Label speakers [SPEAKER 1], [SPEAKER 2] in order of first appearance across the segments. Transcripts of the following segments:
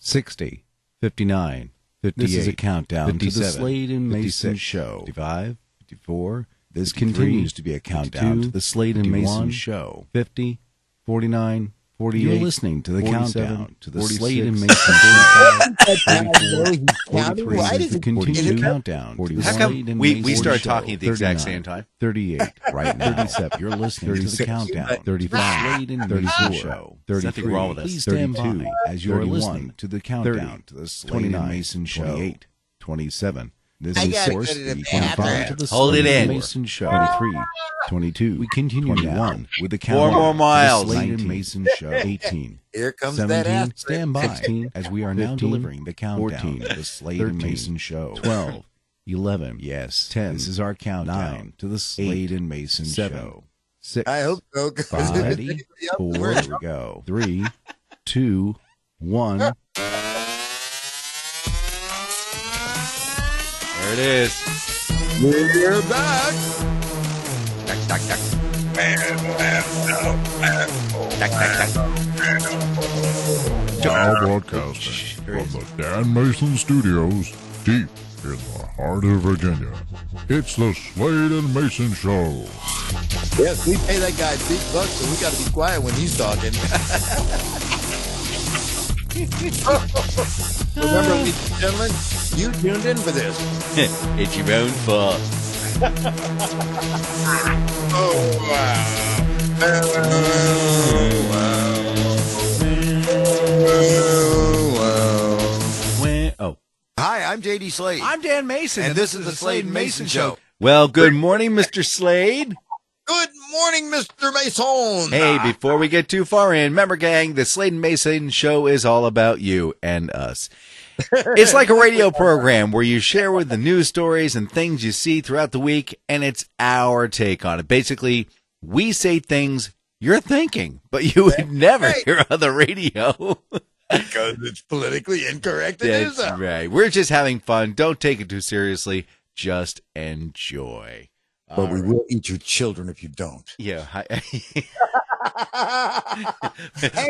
[SPEAKER 1] 60, 59, 58. This is a countdown to the Slade and Mayson show. 55, 54. This continues to be a countdown to the Slade and Mayson show. 50, 49, 48. You're listening to the countdown to the Slade and Mason show. 43 is the continued countdown.
[SPEAKER 2] How come we start talking at the exact same time?
[SPEAKER 1] 38 right now. 37. You're listening to the countdown. 35. Slade and 34 show. 33. Nothing wrong with us. Please stand by as you're listening to the countdown to the Slade and Mason show. 28. 27. This is source 25 to the Slade and Mason show. 23, 22. We continue 21 with the countdown.
[SPEAKER 2] 4 more miles.
[SPEAKER 1] The Slade and Mason show. 18.
[SPEAKER 3] Here comes
[SPEAKER 1] 17.
[SPEAKER 3] that
[SPEAKER 1] Stand by 16, as we are now delivering the countdown 14, to the Slade 13, and Mason show. 12, 11. Yes. 10. This is our countdown 9 to the Slade and Mason 7, show. 6.
[SPEAKER 3] I hope so.
[SPEAKER 1] 5. Ready? 4. There we go. 3, 2, 1.
[SPEAKER 2] There it is.
[SPEAKER 3] We're back.
[SPEAKER 2] Duck, duck, duck.
[SPEAKER 4] Now broadcasting from the Dan Mayson Studios, deep in the heart of Virginia. It's the Slade and Mayson Show.
[SPEAKER 3] Yes, we pay that guy big bucks, so we got to be quiet when he's talking. Remember, ladies and gentlemen, you tuned in for this.
[SPEAKER 2] It's your own fault.
[SPEAKER 3] Oh, wow.
[SPEAKER 2] Oh.
[SPEAKER 3] Hi, I'm J.D. Slade.
[SPEAKER 2] I'm Dan Mayson.
[SPEAKER 3] And this is the Slade and Mason Show.
[SPEAKER 2] Well, good morning, Mr. Slade.
[SPEAKER 3] Good morning, Mr. Mason.
[SPEAKER 2] Hey, before we get too far in, remember, gang, the Slade and Mason Show is all about you and us. It's like a radio program where you share with the news stories and things you see throughout the week, and it's our take on it. Basically, we say things you're thinking, but you would never hear on the radio.
[SPEAKER 3] Because it's politically incorrect.
[SPEAKER 2] That's right. We're just having fun. Don't take it too seriously. Just enjoy.
[SPEAKER 3] But we will eat your children if you don't.
[SPEAKER 2] Yeah.
[SPEAKER 3] Hey,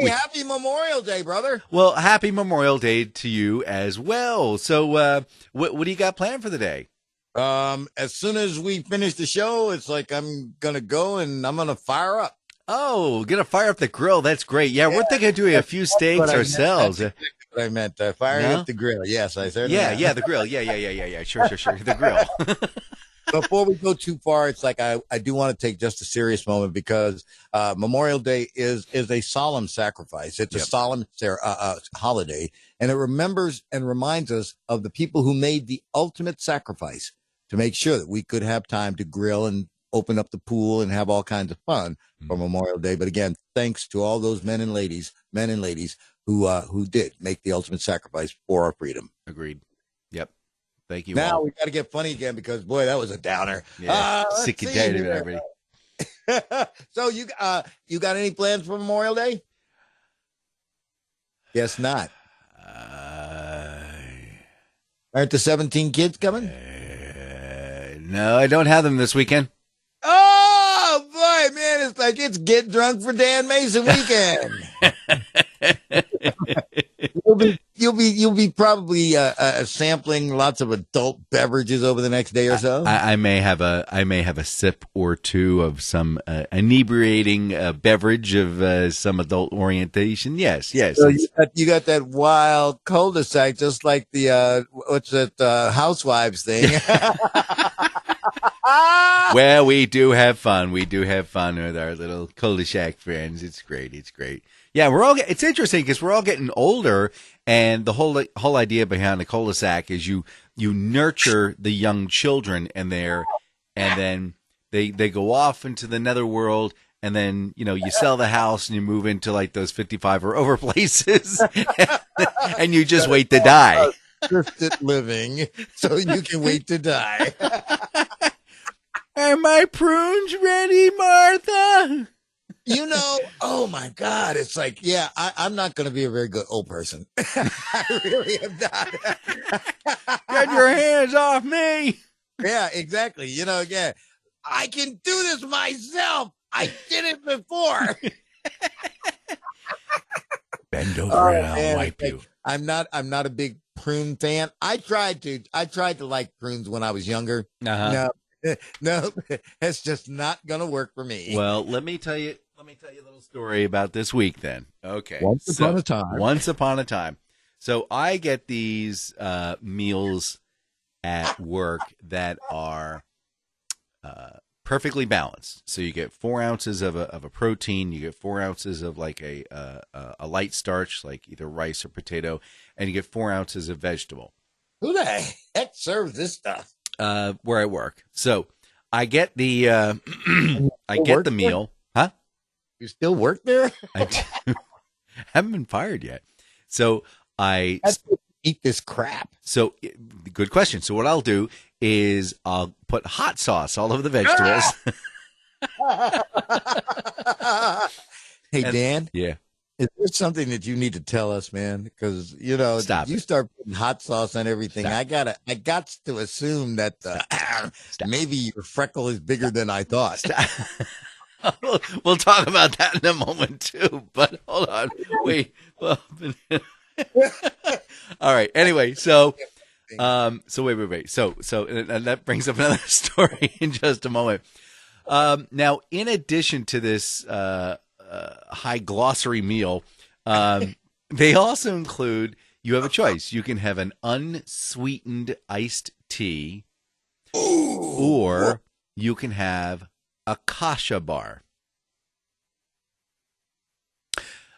[SPEAKER 3] happy Memorial Day, brother.
[SPEAKER 2] Well, happy Memorial Day to you as well. So what do you got planned for the day?
[SPEAKER 3] As soon as we finish the show, it's like I'm going to go and I'm going to fire up.
[SPEAKER 2] Oh, gonna fire up the grill. That's great. Yeah, we're thinking of doing a few steaks ourselves.
[SPEAKER 3] I meant firing up the grill. Yes, I certainly.
[SPEAKER 2] Yeah, the grill. Yeah. Sure. The grill.
[SPEAKER 3] Before we go too far, it's like I do want to take just a serious moment because Memorial Day is a solemn sacrifice. It's a solemn holiday, and it remembers and reminds us of the people who made the ultimate sacrifice to make sure that we could have time to grill and open up the pool and have all kinds of fun for Memorial Day. But again, thanks to all those men and ladies who did make the ultimate sacrifice for our freedom.
[SPEAKER 2] Agreed. Yep. Thank you.
[SPEAKER 3] Now we got to get funny again because boy, that was a downer.
[SPEAKER 2] Yeah. Sick and tired of it already.
[SPEAKER 3] So you got any plans for Memorial Day? Guess not. Aren't the 17 kids coming?
[SPEAKER 2] No, I don't have them this weekend.
[SPEAKER 3] Oh boy, man, it's like it's get drunk for Dan Mayson weekend. You'll be probably sampling lots of adult beverages over the next day or so.
[SPEAKER 2] I may have a sip or two of some inebriating beverage of some adult orientation. Yes.
[SPEAKER 3] So you got that wild cul-de-sac, just like the what's that Housewives thing.
[SPEAKER 2] Well, we do have fun. We do have fun with our little cul-de-sac friends. It's great. Yeah, it's interesting because we're all getting older, and the whole idea behind the cul-de-sac is you nurture the young children and then they go off into the netherworld, and then you sell the house and you move into like those 55 or over places, and you just wait to die.
[SPEAKER 3] Thrifted living, so you can wait to die.
[SPEAKER 2] Are my prunes ready, Martha?
[SPEAKER 3] Oh my God, it's like, I'm not going to be a very good old person. I really am not.
[SPEAKER 2] Get your hands off me.
[SPEAKER 3] Yeah, exactly. Again, I can do this myself. I did it before.
[SPEAKER 2] Bend over and I'll
[SPEAKER 3] man,
[SPEAKER 2] wipe you.
[SPEAKER 3] I'm not a big prune fan. I tried to like prunes when I was younger.
[SPEAKER 2] Uh-huh.
[SPEAKER 3] No, it's just not gonna work for me.
[SPEAKER 2] Well, let me tell you a little story about this week then. Okay.
[SPEAKER 3] Once upon a time.
[SPEAKER 2] So I get these meals at work that are perfectly balanced. So you get 4 ounces of a protein, you get 4 ounces of like a light starch, like either rice or potato, and you get 4 ounces of vegetable.
[SPEAKER 3] Who the heck serves this stuff?
[SPEAKER 2] Where I work. So I get the meal. Huh?
[SPEAKER 3] You still work there?
[SPEAKER 2] I do. Haven't been fired yet. So I
[SPEAKER 3] eat this crap.
[SPEAKER 2] So good question. So what I'll do is I'll put hot sauce all over the vegetables.
[SPEAKER 3] Hey, Dan.
[SPEAKER 2] Yeah.
[SPEAKER 3] Is there something that you need to tell us, man? Because you start putting hot sauce on everything. I got to assume that maybe your freckle is bigger than I thought.
[SPEAKER 2] We'll talk about that in a moment too. But hold on, wait. Well, all right. Anyway, so wait. So and that brings up another story in just a moment. Now, in addition to this high glossary meal, they also include, you have a choice. You can have an unsweetened iced tea, or you can have a kasha bar.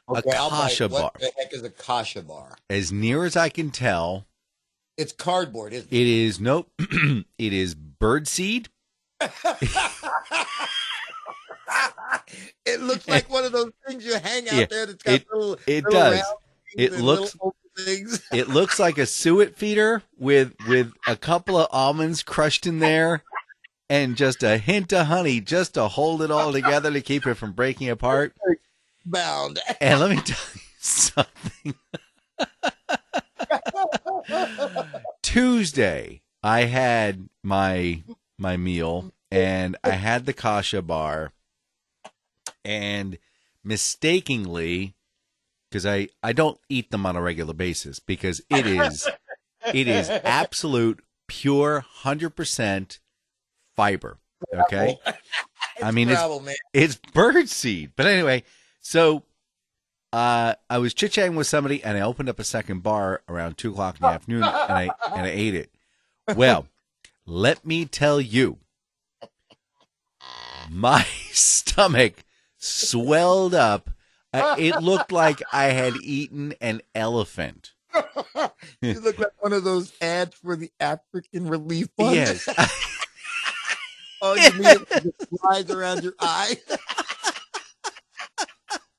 [SPEAKER 3] Okay,
[SPEAKER 2] a kasha bar.
[SPEAKER 3] What the heck is a kasha bar?
[SPEAKER 2] As near as I can tell,
[SPEAKER 3] it's cardboard, isn't it?
[SPEAKER 2] It is nope. It is birdseed.
[SPEAKER 3] It looks like one of those things you hang out there that's got little.
[SPEAKER 2] It
[SPEAKER 3] little
[SPEAKER 2] does.
[SPEAKER 3] round
[SPEAKER 2] It looks.
[SPEAKER 3] Things.
[SPEAKER 2] It looks like a suet feeder with a couple of almonds crushed in there, and just a hint of honey, just to hold it all together to keep it from breaking apart.
[SPEAKER 3] Bound.
[SPEAKER 2] And let me tell you something. Tuesday, I had my meal, and I had the kasha bar, and mistakenly, because I don't eat them on a regular basis, because it is absolute pure 100% fiber. Okay, I mean it's birdseed, but anyway, so I was chit chatting with somebody, and I opened up a second bar around 2:00 in the afternoon, and I ate it. Well, let me tell you, my stomach swelled up. It looked like I had eaten an elephant.
[SPEAKER 3] You look like one of those ads for the African Relief Fund.
[SPEAKER 2] Yes.
[SPEAKER 3] Oh, you mean it flies around your eye?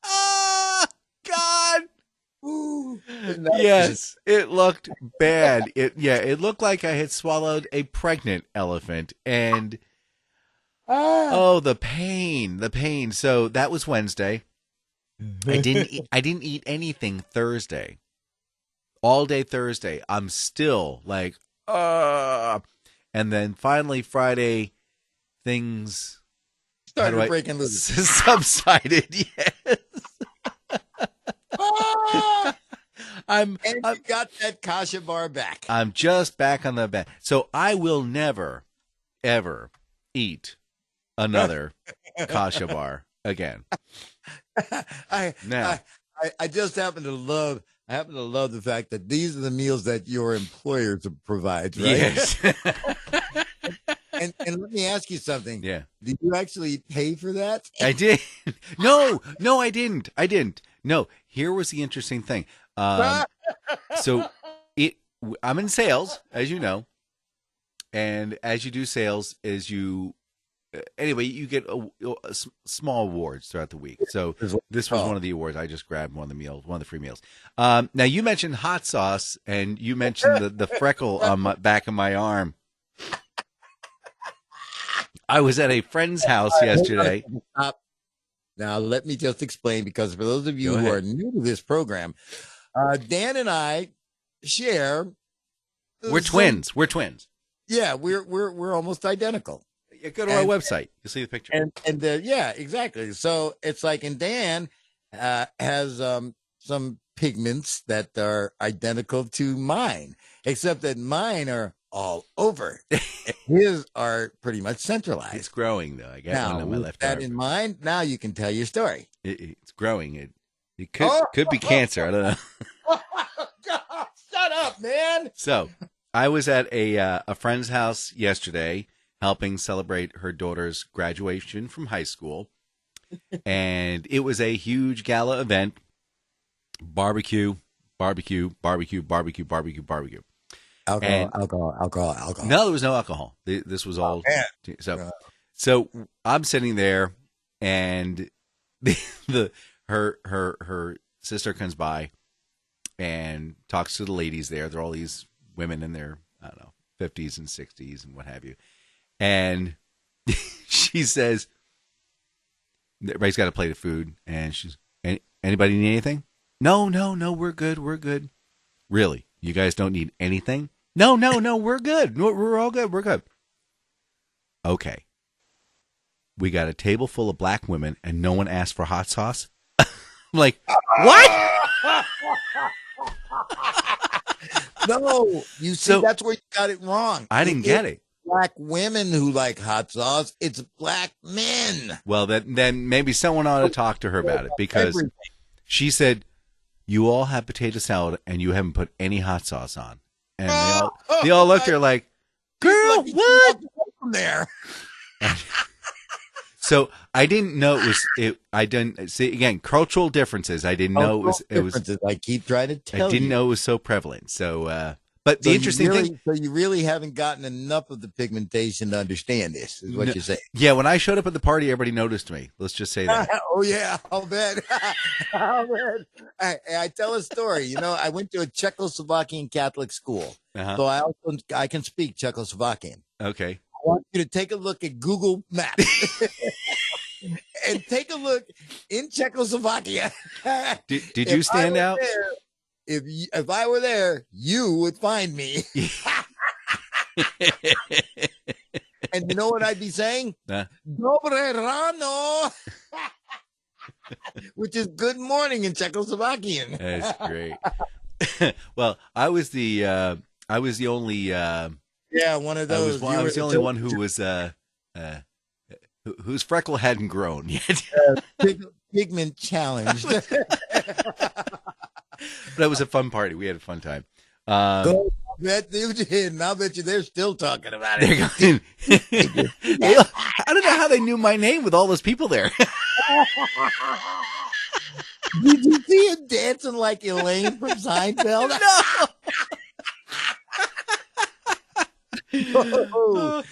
[SPEAKER 2] Oh, God.
[SPEAKER 3] Ooh,
[SPEAKER 2] yes, it looked bad. It looked like I had swallowed a pregnant elephant, and the pain. So that was Wednesday. I didn't eat anything Thursday. All day Thursday, I'm still like, and then finally Friday, things
[SPEAKER 3] started breaking loose.
[SPEAKER 2] Subsided. Yes.
[SPEAKER 3] And you got that kasha bar back.
[SPEAKER 2] I'm just back on the bed. So I will never, ever eat another kasha bar again.
[SPEAKER 3] I just happen to love the fact that these are the meals that your employer provides, right?
[SPEAKER 2] Yes.
[SPEAKER 3] And let me ask you something.
[SPEAKER 2] Yeah.
[SPEAKER 3] Did you actually pay for that?
[SPEAKER 2] I did. No, I didn't. No, here was the interesting thing. So I'm in sales, as you know, and as you do sales, anyway, you get small awards throughout the week. So this was one of the awards. I just grabbed one of the free meals. Now you mentioned hot sauce, and you mentioned the freckle on my back of my arm. I was at a friend's house yesterday.
[SPEAKER 3] Now let me just explain, because for those of you who are new to this program, Dan and I share.
[SPEAKER 2] We're twins. We're twins.
[SPEAKER 3] Yeah, we're almost identical.
[SPEAKER 2] Yeah, go to our website. You'll see the picture.
[SPEAKER 3] And yeah, exactly. So it's like, and Dan has some pigments that are identical to mine, except that mine are all over. His are pretty much centralized.
[SPEAKER 2] It's growing, though. I got
[SPEAKER 3] Now,
[SPEAKER 2] one on my
[SPEAKER 3] with
[SPEAKER 2] left
[SPEAKER 3] that
[SPEAKER 2] arm.
[SPEAKER 3] in mind, now you can tell your story.
[SPEAKER 2] It's growing. It could be cancer. I don't know.
[SPEAKER 3] God, shut up, man.
[SPEAKER 2] So I was at a friend's house yesterday helping celebrate her daughter's graduation from high school. And it was a huge gala event. Barbecue. Alcohol. No, there was no alcohol. This was all. So I'm sitting there, and her sister comes by and talks to the ladies there. They're all these women in their, I don't know, 50s and 60s and what have you. And she says, everybody's got a plate of food, and she's, anybody need anything? No, we're good. Really? You guys don't need anything? No, we're good. We're all good. We're good. Okay. We got a table full of black women, and no one asked for hot sauce? I'm like, what?
[SPEAKER 3] No, you see, that's where you got it wrong.
[SPEAKER 2] I didn't get it.
[SPEAKER 3] Black women who like hot sauce. It's black men.
[SPEAKER 2] Well, then maybe someone ought to talk to her about it, because she said, you all have potato salad and you haven't put any hot sauce on. And they all looked at her like, girl, what?
[SPEAKER 3] From there.
[SPEAKER 2] So I didn't know I didn't see, again, cultural differences. I didn't know it was.
[SPEAKER 3] I keep trying to tell you.
[SPEAKER 2] I didn't know it was so prevalent. So, but the interesting thing.
[SPEAKER 3] So you really haven't gotten enough of the pigmentation to understand this, is what you're saying.
[SPEAKER 2] Yeah, when I showed up at the party, everybody noticed me. Let's just say that.
[SPEAKER 3] Oh, yeah, I'll bet. I tell a story. I went to a Czechoslovakian Catholic school, so I can speak Czechoslovakian.
[SPEAKER 2] Okay.
[SPEAKER 3] I want you to take a look at Google Maps and take a look in Czechoslovakia.
[SPEAKER 2] Did you stand out?
[SPEAKER 3] If I were there, you would find me. And you know what I'd be saying? Dobre rano, which is good morning in Czechoslovakian.
[SPEAKER 2] That's great. Well, I was the only.
[SPEAKER 3] One of those.
[SPEAKER 2] I was the only one who was whose freckle hadn't grown yet.
[SPEAKER 3] Pigment challenged.
[SPEAKER 2] But it was a fun party. We had a fun time.
[SPEAKER 3] I bet you did, and I'll bet you they're still talking about it.
[SPEAKER 2] I don't know how they knew my name with all those people there.
[SPEAKER 3] Did you see him dancing like Elaine from Seinfeld?
[SPEAKER 2] No.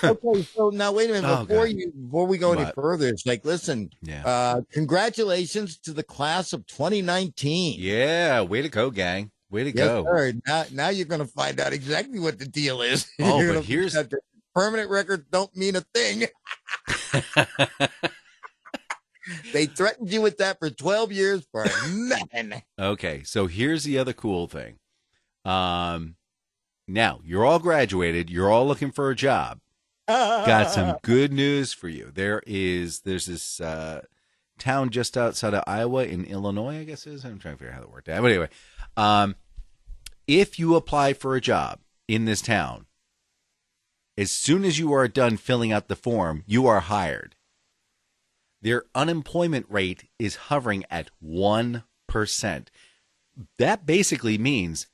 [SPEAKER 3] Okay. So now, wait a minute. Before we go any further, it's like, listen.
[SPEAKER 2] Yeah.
[SPEAKER 3] Congratulations to the class of 2019.
[SPEAKER 2] Yeah. Way to go, gang. Way to go.
[SPEAKER 3] Sir. Now you're going to find out exactly what the deal is.
[SPEAKER 2] Oh, but here's
[SPEAKER 3] permanent records don't mean a thing. They threatened you with that for 12 years for nothing.
[SPEAKER 2] Okay. So here's the other cool thing. Now, you're all graduated. You're all looking for a job. Got some good news for you. There's this town just outside of Iowa in Illinois, I guess it is. I'm trying to figure out how that worked out. But anyway, if you apply for a job in this town, as soon as you are done filling out the form, you are hired. Their unemployment rate is hovering at 1%. That basically means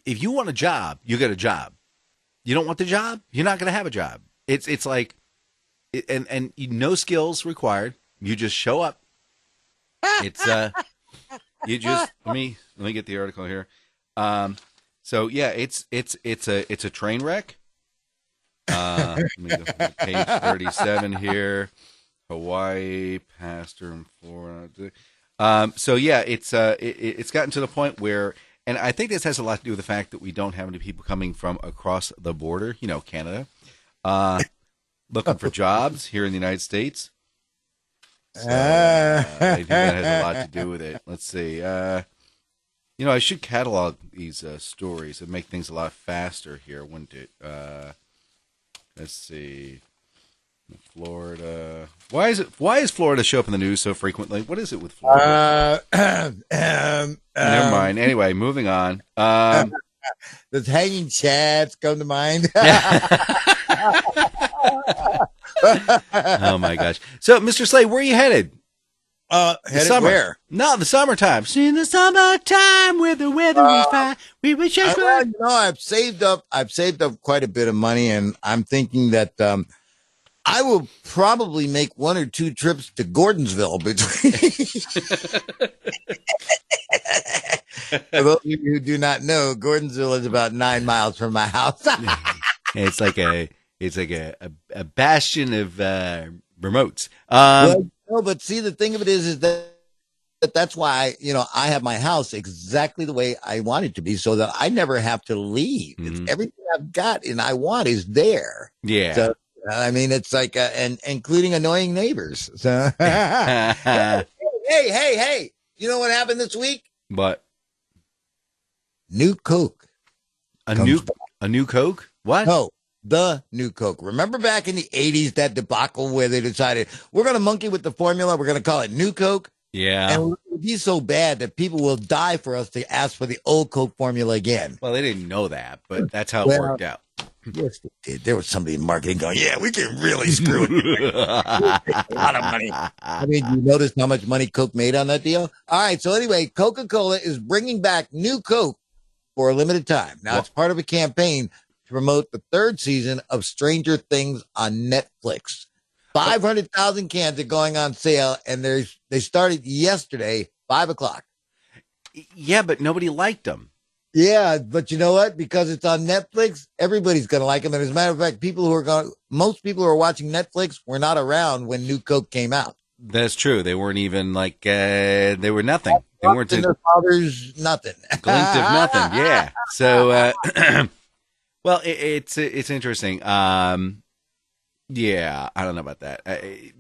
[SPEAKER 2] if you want a job, you get a job. You don't want the job, you're not going to have a job. It's like, and no skills required. You just show up. It's you just let me get the article here. So yeah, it's a train wreck. Let me go to page 37 here. Hawaii, pastor in Florida. So yeah, it's gotten to the point where. And I think this has a lot to do with the fact that we don't have any people coming from across the border, Canada, looking for jobs here in the United States. So, I think that has a lot to do with it. Let's see. I should catalog these stories and make things a lot faster here, wouldn't it? Let's see. Florida. Why is Florida show up in the news so frequently? What is it with Florida? Never mind. Anyway, moving on.
[SPEAKER 3] Does hanging chads come to mind?
[SPEAKER 2] Oh my gosh. So, Mr. Slade, where are you headed?
[SPEAKER 3] Headed where?
[SPEAKER 2] No, the summertime. See, in the summertime where the weather is fine. We wish just
[SPEAKER 3] I've saved up quite a bit of money, and I'm thinking that I will probably make 1 or 2 trips to Gordonsville between. For those of you who do not know, Gordonsville is about 9 miles from my house.
[SPEAKER 2] It's like a bastion of remotes.
[SPEAKER 3] Well, no, but see, the thing of it is that that's why, I have my house exactly the way I want it to be so that I never have to leave.
[SPEAKER 2] Mm-hmm.
[SPEAKER 3] It's everything I've got and I want is there.
[SPEAKER 2] Yeah.
[SPEAKER 3] So, I mean, it's like, and including annoying neighbors. So, hey, you know what happened this week?
[SPEAKER 2] What?
[SPEAKER 3] New Coke.
[SPEAKER 2] A new Coke? What?
[SPEAKER 3] No. The new Coke. Remember back in the 80s, that debacle where they decided we're going to monkey with the formula. We're going to call it New Coke.
[SPEAKER 2] Yeah.
[SPEAKER 3] And it would be so bad that people will die for us to ask for the old Coke formula again.
[SPEAKER 2] Well, they didn't know that, but that's how it worked out.
[SPEAKER 3] Yes, they did. There was somebody in marketing going, yeah, we can really screw it. A lot of money. I mean, you notice how much money Coke made on that deal? All right. So anyway, Coca-Cola is bringing back New Coke for a limited time. Now, it's part of a campaign to promote the 3rd season of Stranger Things on Netflix. 500,000 cans are going on sale, and they started yesterday, 5:00.
[SPEAKER 2] Yeah, but nobody liked them.
[SPEAKER 3] Yeah, but you know what? Because it's on Netflix, everybody's going to like them. And as a matter of fact, most people who are watching Netflix were not around when New Coke came out.
[SPEAKER 2] That's true. They weren't even like, they were nothing. They weren't
[SPEAKER 3] their father's nothing.
[SPEAKER 2] Glint of nothing. Yeah. So, well, it's interesting. Yeah, I don't know about that.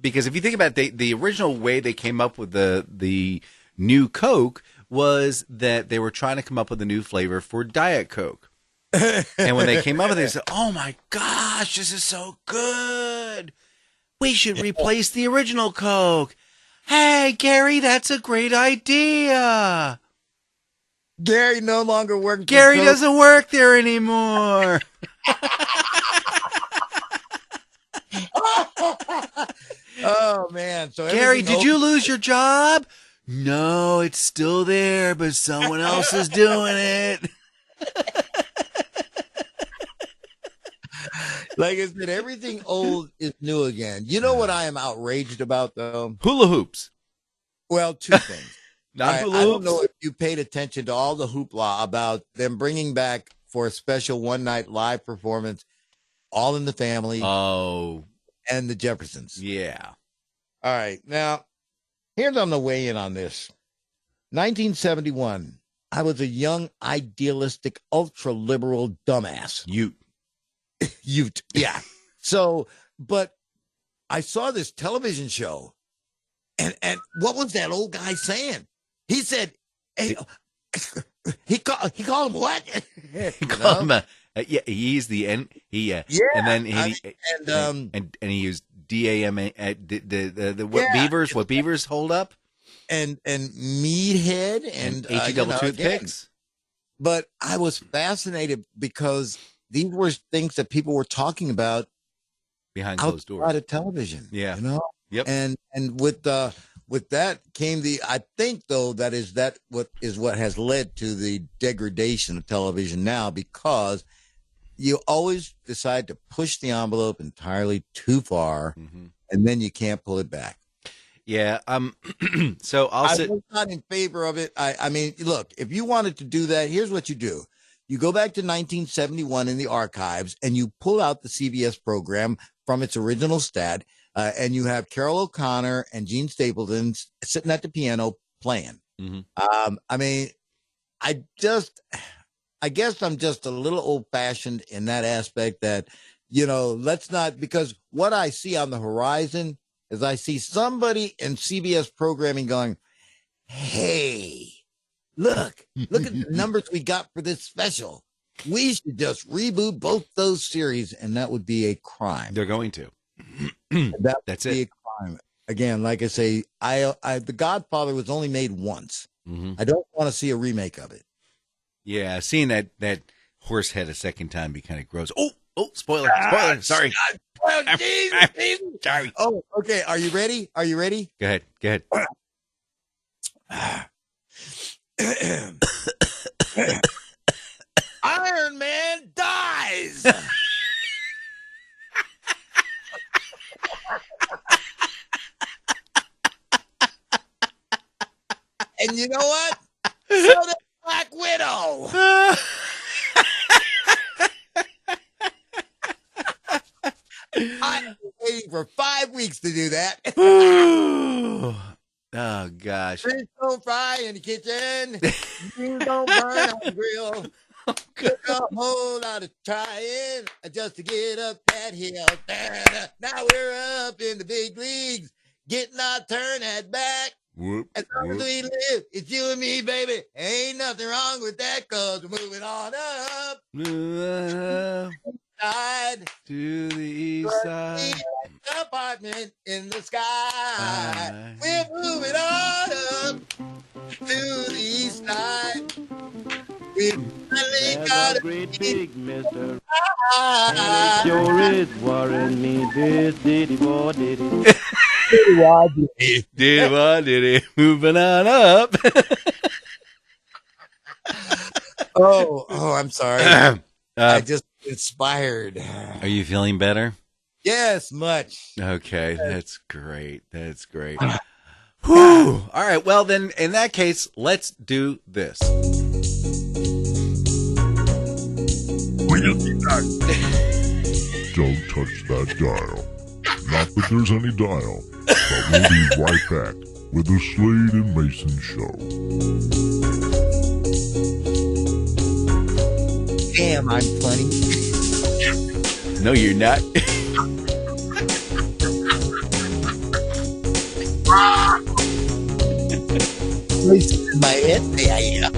[SPEAKER 2] Because if you think about it, the original way they came up with the new Coke was that they were trying to come up with a new flavor for Diet Coke. And when they came up with it, they said, oh my gosh, this is so good. We should replace the original Coke. Hey, Gary, that's a great idea.
[SPEAKER 3] Gary no longer works.
[SPEAKER 2] Gary doesn't work there anymore.
[SPEAKER 3] Oh, man. So
[SPEAKER 2] Gary, did you lose your job? No, it's still there, but someone else is doing it.
[SPEAKER 3] Like I said, everything old is new again. You know what I am outraged about, though?
[SPEAKER 2] Hula hoops.
[SPEAKER 3] Well, 2 things.
[SPEAKER 2] Not hula hoops.
[SPEAKER 3] I don't know if you paid attention to all the hoopla about them bringing back for a special one-night live performance, All in the Family.
[SPEAKER 2] Oh.
[SPEAKER 3] And the Jeffersons.
[SPEAKER 2] Yeah.
[SPEAKER 3] All right. Now, here's on the way in on this. 1971. I was a young, idealistic, ultra-liberal dumbass. Ute. Yeah. So, but I saw this television show, and what was that old guy saying? He said, hey, he called him what?
[SPEAKER 2] He called him yeah, he's the N. And then he used DAMA. What beavers? What beavers hold up?
[SPEAKER 3] And meathead and
[SPEAKER 2] HE toothpicks.
[SPEAKER 3] But I was fascinated because these were things that people were talking about
[SPEAKER 2] behind closed doors,
[SPEAKER 3] outside of television.
[SPEAKER 2] Yeah.
[SPEAKER 3] Yep. And with that came I think though what has led to the degradation of television now, because you always decide to push the envelope entirely too far, and then you can't pull it back.
[SPEAKER 2] Yeah. So I was
[SPEAKER 3] not in favor of it. I mean, look, if you wanted to do that, here's what you do. You go back to 1971 in the archives and you pull out the CBS program from its original stat, and you have Carol O'Connor and Gene Stapleton sitting at the piano playing. I mean, I guess I'm just a little old fashioned in that aspect that, let's not, because what I see on the horizon is I see somebody in CBS programming going, hey, look at the numbers we got for this special. We should just reboot both those series, and that would be a crime.
[SPEAKER 2] They're going to. That's it.
[SPEAKER 3] Crime. Again, like I say, The Godfather was only made once.
[SPEAKER 2] Mm-hmm.
[SPEAKER 3] I don't want to see a remake of it.
[SPEAKER 2] Yeah, seeing that horse head a second time be kind of gross. Oh, spoiler. Sorry.
[SPEAKER 3] Jesus.
[SPEAKER 2] Sorry.
[SPEAKER 3] Oh, okay. Are you ready?
[SPEAKER 2] Go ahead.
[SPEAKER 3] Iron Man dies. And you know what? So does Black Widow. I've been waiting for 5 weeks to do that.
[SPEAKER 2] Oh, gosh.
[SPEAKER 3] Fish don't fry in the kitchen. Beans don't burn on the grill. Took a whole lot of trying just to get up that hill. Now we're up in the big leagues, getting our turn at bat. As long as we live, it's you and me, baby. Ain't nothing wrong with that, cause we're moving on up. Side
[SPEAKER 2] to the east side.
[SPEAKER 3] Apartment in the sky. We're moving on up to the east side. We finally got
[SPEAKER 5] a great big mister. And it sure is worrying me. This diddy-boy diddy.
[SPEAKER 2] Diddy, moving on up.
[SPEAKER 3] Oh, I'm sorry. I just inspired.
[SPEAKER 2] Are you feeling better?
[SPEAKER 3] Yes, much.
[SPEAKER 2] Okay, that's great. Whew. All right, well then, in that case, let's do this.
[SPEAKER 4] Don't touch that dial. Not that there's any dial, but we'll be right back with the Slade and Mayson Show.
[SPEAKER 3] Damn, I'm funny.
[SPEAKER 2] No, you're not.
[SPEAKER 3] Mayson in my head. Yeah.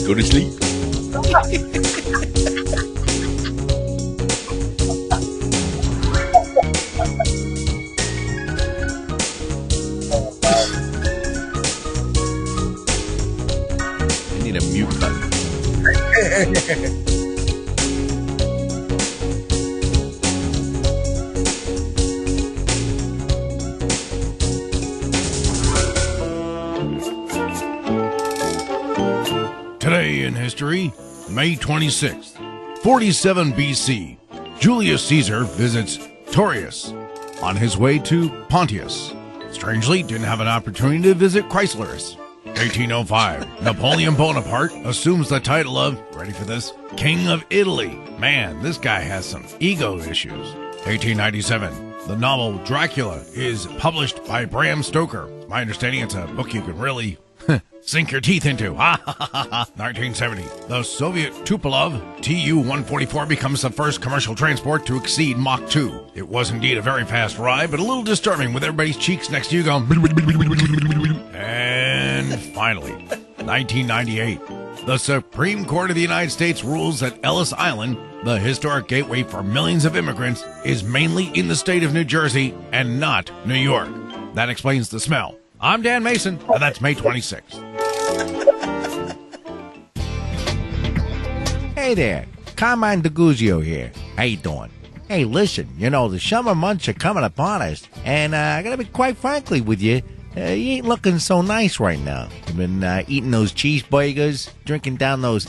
[SPEAKER 2] Go to sleep. I need a mute button.
[SPEAKER 6] Today in history, May 26th, 47 BC, Julius Caesar visits Taurus on his way to Pontius. Strangely, didn't have an opportunity to visit Chrysalis. 1805, Napoleon Bonaparte assumes the title of, ready for this, King of Italy. Man, this guy has some ego issues. 1897, the novel Dracula is published by Bram Stoker. My understanding, it's a book you can really sink your teeth into. 1970, the Soviet Tupolev Tu-144 becomes the first commercial transport to exceed Mach 2. It was indeed a very fast ride, but a little disturbing with everybody's cheeks next to you going... And finally, 1998, the Supreme Court of the United States rules that Ellis Island, the historic gateway for millions of immigrants, is mainly in the state of New Jersey and not New York. That explains the smell. I'm Dan Mayson, and that's May 26th.
[SPEAKER 7] Hey there, Carmine DeGuzio here. How you doing? Hey, listen, the summer months are coming upon us, and I gotta be quite frankly with you, you ain't looking so nice right now. You've been eating those cheeseburgers, drinking down those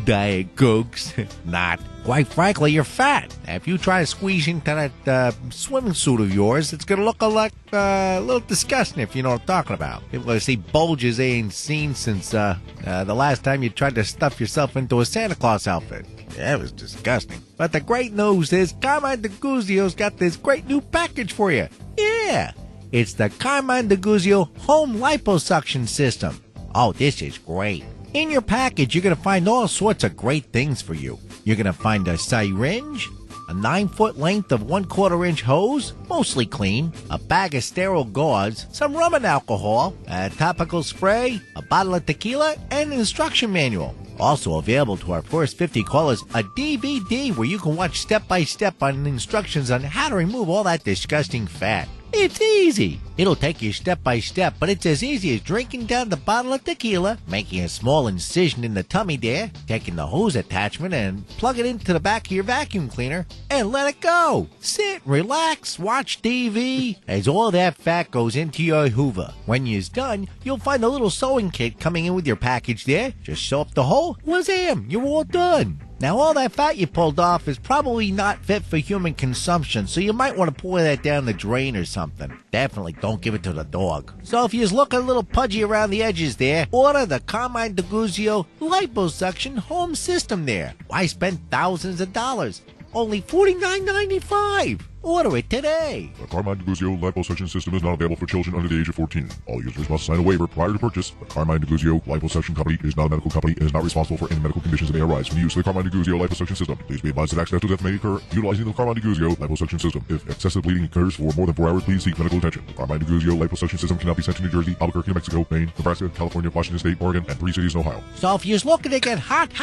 [SPEAKER 7] Diet Cokes. Not. Quite frankly, you're fat. If you try to squeeze into that swimming suit of yours, it's going to look a little disgusting, if you know what I'm talking about. People are going to see bulges they ain't seen since the last time you tried to stuff yourself into a Santa Claus outfit. Yeah, it was disgusting. But the great news is Carmine DeGuzio's got this great new package for you. Yeah, it's the Carmine DeGuzio Home Liposuction System. Oh, this is great. In your package, you're going to find all sorts of great things for you. You're going to find a syringe, a 9-foot length of 1/4-inch hose, mostly clean, a bag of sterile gauze, some rum and alcohol, a topical spray, a bottle of tequila, and an instruction manual. Also available to our first 50 callers, a DVD where you can watch step-by-step on instructions on how to remove all that disgusting fat. It's easy. It'll take you step by step, but it's as easy as drinking down the bottle of tequila, making a small incision in the tummy there, taking the hose attachment and plug it into the back of your vacuum cleaner, and let it go. Sit, relax, watch TV, as all that fat goes into your hoover. When you're done, you'll find a little sewing kit coming in with your package there. Just sew up the hole, wazam, you're all done. Now, all that fat you pulled off is probably not fit for human consumption, so you might want to pour that down the drain or something. Definitely don't give it to the dog. So if you're looking a little pudgy around the edges there, order the Carmine DeGuzio liposuction home system there. Why spend thousands of dollars? Only $49.95. Order it today.
[SPEAKER 4] The Carmine DeGuzio liposuction system is not available for children under the age of 14. All users must sign a waiver prior to purchase. The Carmine DeGuzio liposuction company is not a medical company and is not responsible for any medical conditions that may arise from the use of the Carmine DeGuzio liposuction system. Please be advised that accidental death may occur utilizing the Carmine DeGuzio liposuction system. If excessive bleeding occurs for more than 4 hours, please seek medical attention. The Carmine DeGuzio liposuction system cannot be sent to New Jersey, Albuquerque, New Mexico, Maine, Nebraska, California, Washington State, Oregon, and 3 cities in Ohio.
[SPEAKER 7] So if you're looking to get hot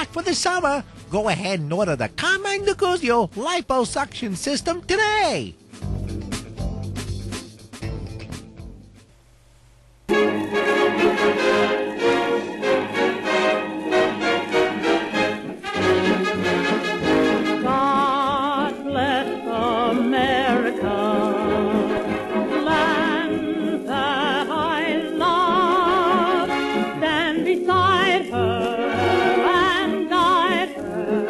[SPEAKER 7] for the summer, go ahead and order the Carmine DeGuzio liposuction system today.
[SPEAKER 8] God bless America, land that I love. Stand beside her and guide her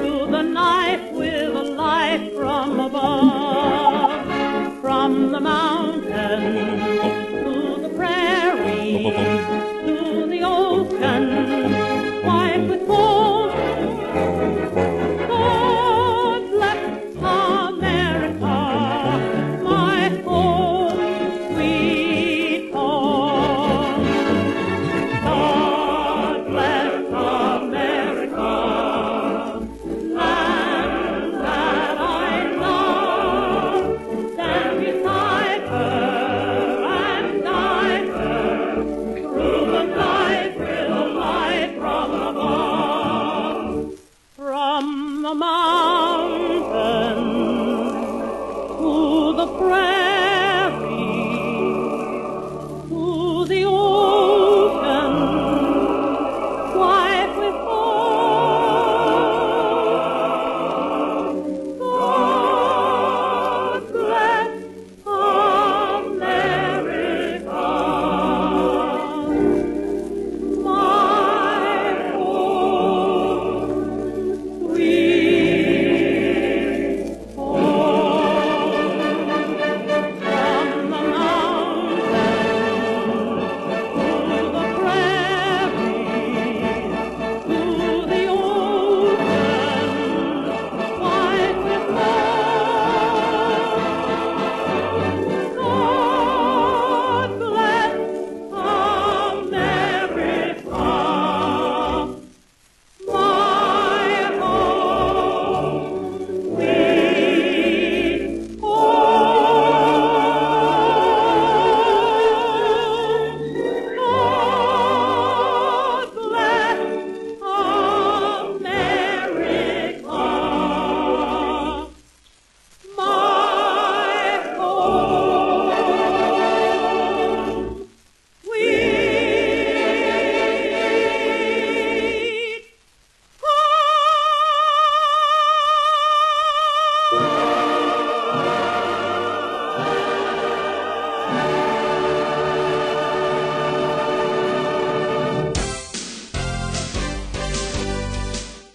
[SPEAKER 8] through the night with a light from above. From the mountains to the prairie, to the ocean, white with gold. God bless America, my home, sweet home. God bless America, land that I love. Stand beside her and guide her through the night with a light from above. From the mountain to the prairie, to the ocean, white with gold. God bless America, my home, sweet home. From the mountains to the prairie, to the ocean, white with gold. God bless America, my home, sweet home. God bless America, my home, sweet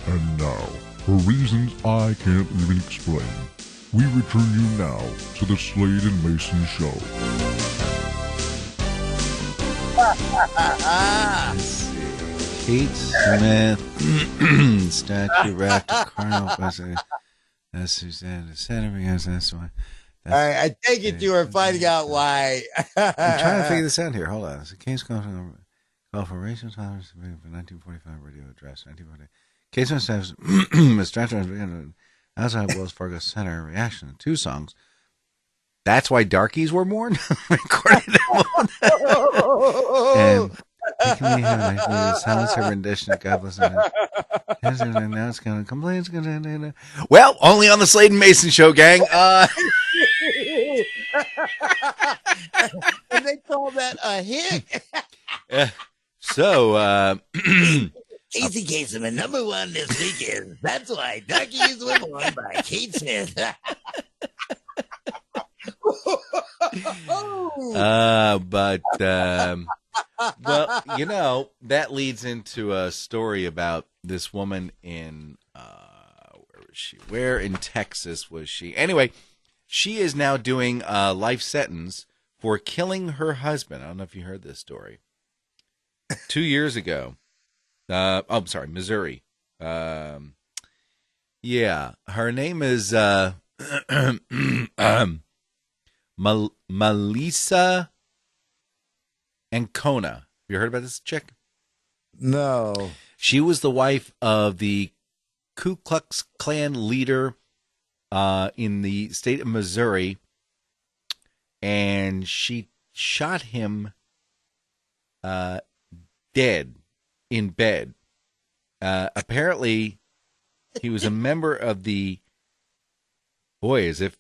[SPEAKER 4] And now, for reasons I can't even explain, we return you now to the Slade and Mayson Show.
[SPEAKER 2] Let's see. Kate Smith, statue wrapped a carnal. That's Suzanne. That's why.
[SPEAKER 3] All right, I take it you are finding out why.
[SPEAKER 2] I'm trying to figure this out here. Hold on. It's a case call for racial tolerance for 1945 radio address. 1940. Case Smith says, outside Wells Fargo Center reaction to 2 songs. That's why darkies were born. Recorded and Taking me heaven, I need silence her rendition of God bless her. Now it's gonna complain. It's gonna. Well, only on the Slade and Mayson show, gang.
[SPEAKER 3] And they call that a hit.
[SPEAKER 2] So,
[SPEAKER 3] Casey Kasem, number one this weekend. That's why Duckies were won by Kate Smith.
[SPEAKER 2] Well, you know, that leads into a story about this woman in, where was she? Where in Texas was she? Anyway, she is now doing a life sentence for killing her husband. I don't know if you heard this story. 2 years ago. I'm sorry, Missouri. Yeah, her name is, Melissa Ancona. Have you heard about this chick?
[SPEAKER 3] No.
[SPEAKER 2] She was the wife of the Ku Klux Klan leader in the state of Missouri, and she shot him dead in bed. Apparently, he was a member of the, boy, as if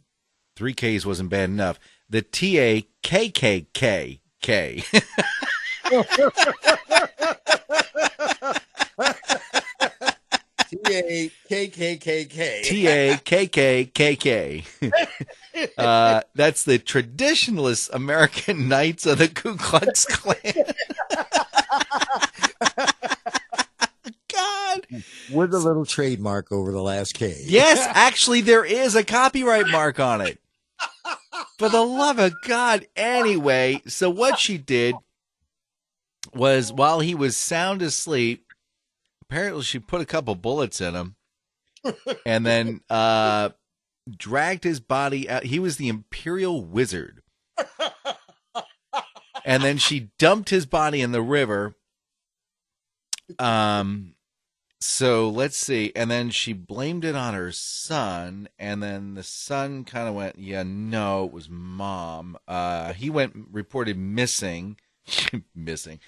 [SPEAKER 2] 3 Ks wasn't bad enough, the TAKKK. TAKKK. That's the traditionalist American Knights of the Ku Klux Klan. God.
[SPEAKER 3] With a little trademark over the last K.
[SPEAKER 2] Yes, actually, there is a copyright mark on it. For the love of God. Anyway, so what she did was, while he was sound asleep, apparently she put a couple bullets in him and then dragged his body out. He was the Imperial Wizard. And then she dumped his body in the river. So let's see. And then she blamed it on her son. And then the son kind of went, yeah, no, it was mom. He reported missing. Missing.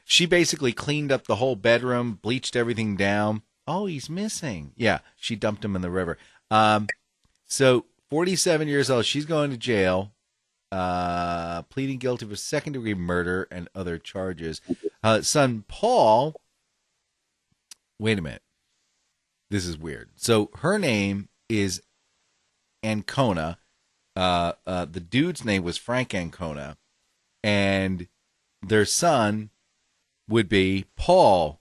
[SPEAKER 2] She basically cleaned up the whole bedroom, bleached everything down. Oh, he's missing. Yeah, she dumped him in the river. So 47 years old. She's going to jail, pleading guilty for second-degree murder and other charges. Son Paul. Wait a minute. This is weird. So her name is Ancona. The dude's name was Frank Ancona. And their son would be Paul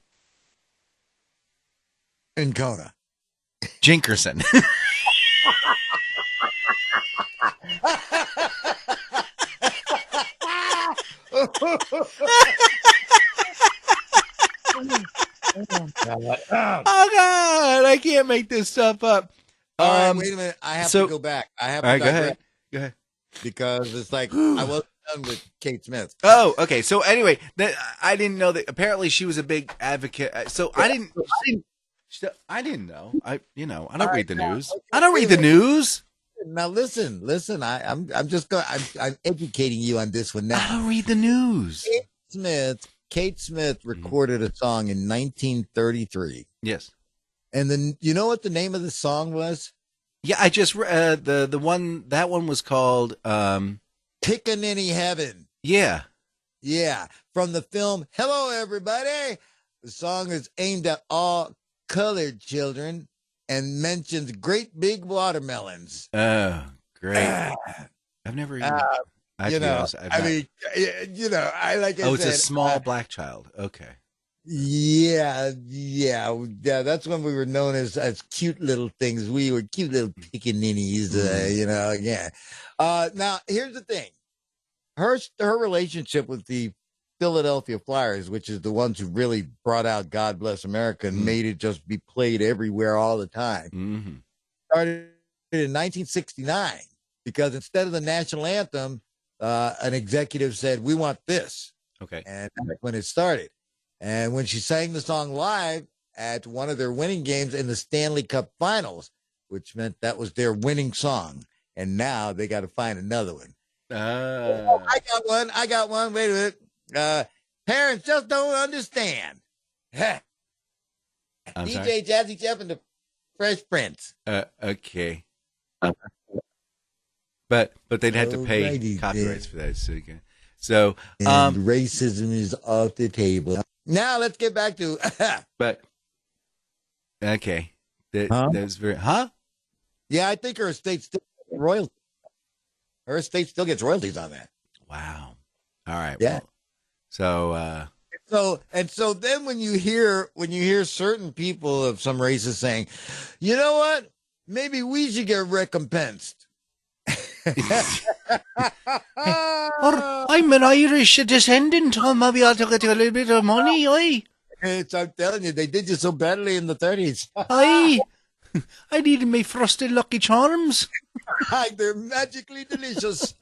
[SPEAKER 3] Ancona.
[SPEAKER 2] Jinkerson. Oh God, I can't make this stuff up.
[SPEAKER 3] All right, wait a minute. I have to go back. I have to
[SPEAKER 2] all right, go ahead.
[SPEAKER 3] Because it's like I wasn't done with Kate Smith.
[SPEAKER 2] Oh, okay. So anyway, I didn't know that. Apparently, she was a big advocate. So I didn't know. I don't read the news. I don't read the news.
[SPEAKER 3] Now listen. I'm educating you on this one now.
[SPEAKER 2] I don't read the news.
[SPEAKER 3] Kate Smith recorded a song in 1933.
[SPEAKER 2] Yes.
[SPEAKER 3] And then you know what the name of the song was?
[SPEAKER 2] Yeah, I just the one, that one was called
[SPEAKER 3] Pickaninny Heaven.
[SPEAKER 2] Yeah.
[SPEAKER 3] Yeah, from the film Hello Everybody. The song is aimed at all colored children and mentions great big watermelons.
[SPEAKER 2] Oh, great. I've never even I like
[SPEAKER 3] it's
[SPEAKER 2] a small black child. Okay.
[SPEAKER 3] Yeah. That's when we were known as cute little things. We were cute little pickaninnies, Yeah. Now here's the thing: her relationship with the Philadelphia Flyers, which is the ones who really brought out "God Bless America" and made it just be played everywhere all the time, started in 1969 because instead of the national anthem, an executive said, "We want this."
[SPEAKER 2] Okay,
[SPEAKER 3] and that's when it started. And when she sang the song live at one of their winning games in the Stanley Cup Finals, which meant that was their winning song. And now they got to find another one. I got one. Wait a minute. Parents just don't understand.
[SPEAKER 2] I'm sorry?
[SPEAKER 3] DJ Jazzy Jeff and the Fresh Prince.
[SPEAKER 2] Okay. But they'd have to pay
[SPEAKER 3] Alrighty
[SPEAKER 2] copyrights
[SPEAKER 3] then.
[SPEAKER 2] for that. So
[SPEAKER 3] And racism is off the table. Now let's get back to
[SPEAKER 2] but okay.
[SPEAKER 3] Huh?
[SPEAKER 2] That's very
[SPEAKER 3] Yeah, I think her estate still gets royalties. Her estate still gets royalties on that.
[SPEAKER 2] Wow. All right.
[SPEAKER 3] Yeah.
[SPEAKER 2] Well,
[SPEAKER 3] So then when you hear certain people of some races saying, you know what? Maybe we should get recompensed.
[SPEAKER 7] I'm an Irish descendant. Maybe I'll get a little bit of money. Aye.
[SPEAKER 3] I'm telling you, they did you so badly in the 30s.
[SPEAKER 7] Aye. I needed my frosted Lucky Charms.
[SPEAKER 3] They're magically delicious.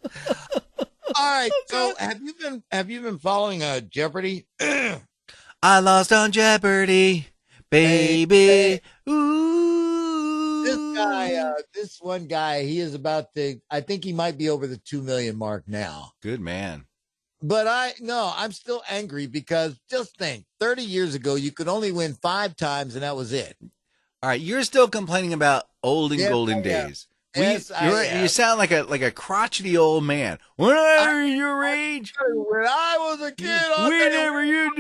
[SPEAKER 3] All right. So have you been following Jeopardy?
[SPEAKER 2] I lost on Jeopardy, baby. Ooh.
[SPEAKER 3] This one guy, he is I think he might be over the 2 million mark now.
[SPEAKER 2] Good man.
[SPEAKER 3] But I'm still angry because just think 30 years ago, you could only win 5 times and that was it.
[SPEAKER 2] All right, you're still complaining about old and golden days. You sound like a crotchety old man. When I was your age,
[SPEAKER 3] when I was a kid,
[SPEAKER 2] whenever you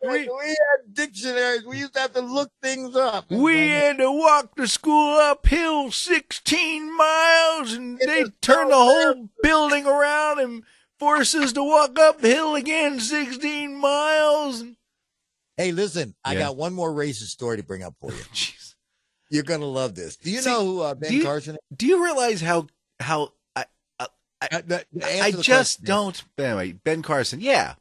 [SPEAKER 3] we had dictionaries. We used to have to look things up.
[SPEAKER 7] We had to walk to school uphill 16 miles, and they turned the whole building around and forced us to walk uphill again 16 miles.
[SPEAKER 3] Hey, listen, I got one more racist story to bring up for you.
[SPEAKER 2] Jeez.
[SPEAKER 3] You're going to love this. Do you know who Ben Carson is?
[SPEAKER 2] Do you realize how I just don't. Anyway, Ben Carson, yeah.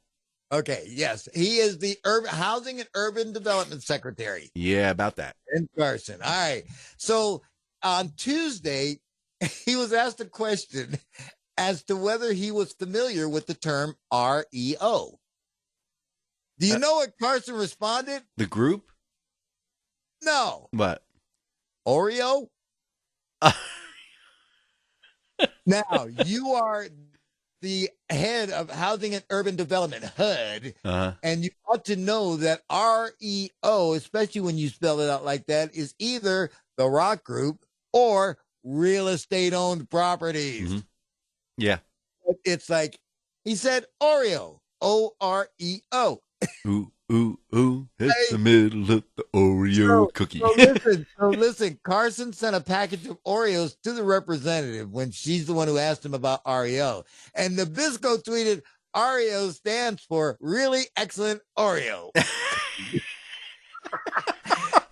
[SPEAKER 3] Okay, yes. He is the Housing and Urban Development Secretary.
[SPEAKER 2] Yeah, about that.
[SPEAKER 3] Ben Carson. All right. So on Tuesday, he was asked a question as to whether he was familiar with the term REO. Do you know what Carson responded?
[SPEAKER 2] The group?
[SPEAKER 3] No.
[SPEAKER 2] What?
[SPEAKER 3] Oreo? Now, you are the head of Housing and Urban Development, HUD, and you ought to know that REO, especially when you spell it out like that, is either the rock group or real estate owned properties.
[SPEAKER 2] Mm-hmm. Yeah.
[SPEAKER 3] It's like, he said Oreo, OREO.
[SPEAKER 2] Ooh, ooh, ooh, it's the middle of the Oreo cookie.
[SPEAKER 3] So listen, Carson sent a package of Oreos to the representative when she's the one who asked him about REO. And Nabisco tweeted, REO stands for really excellent Oreo.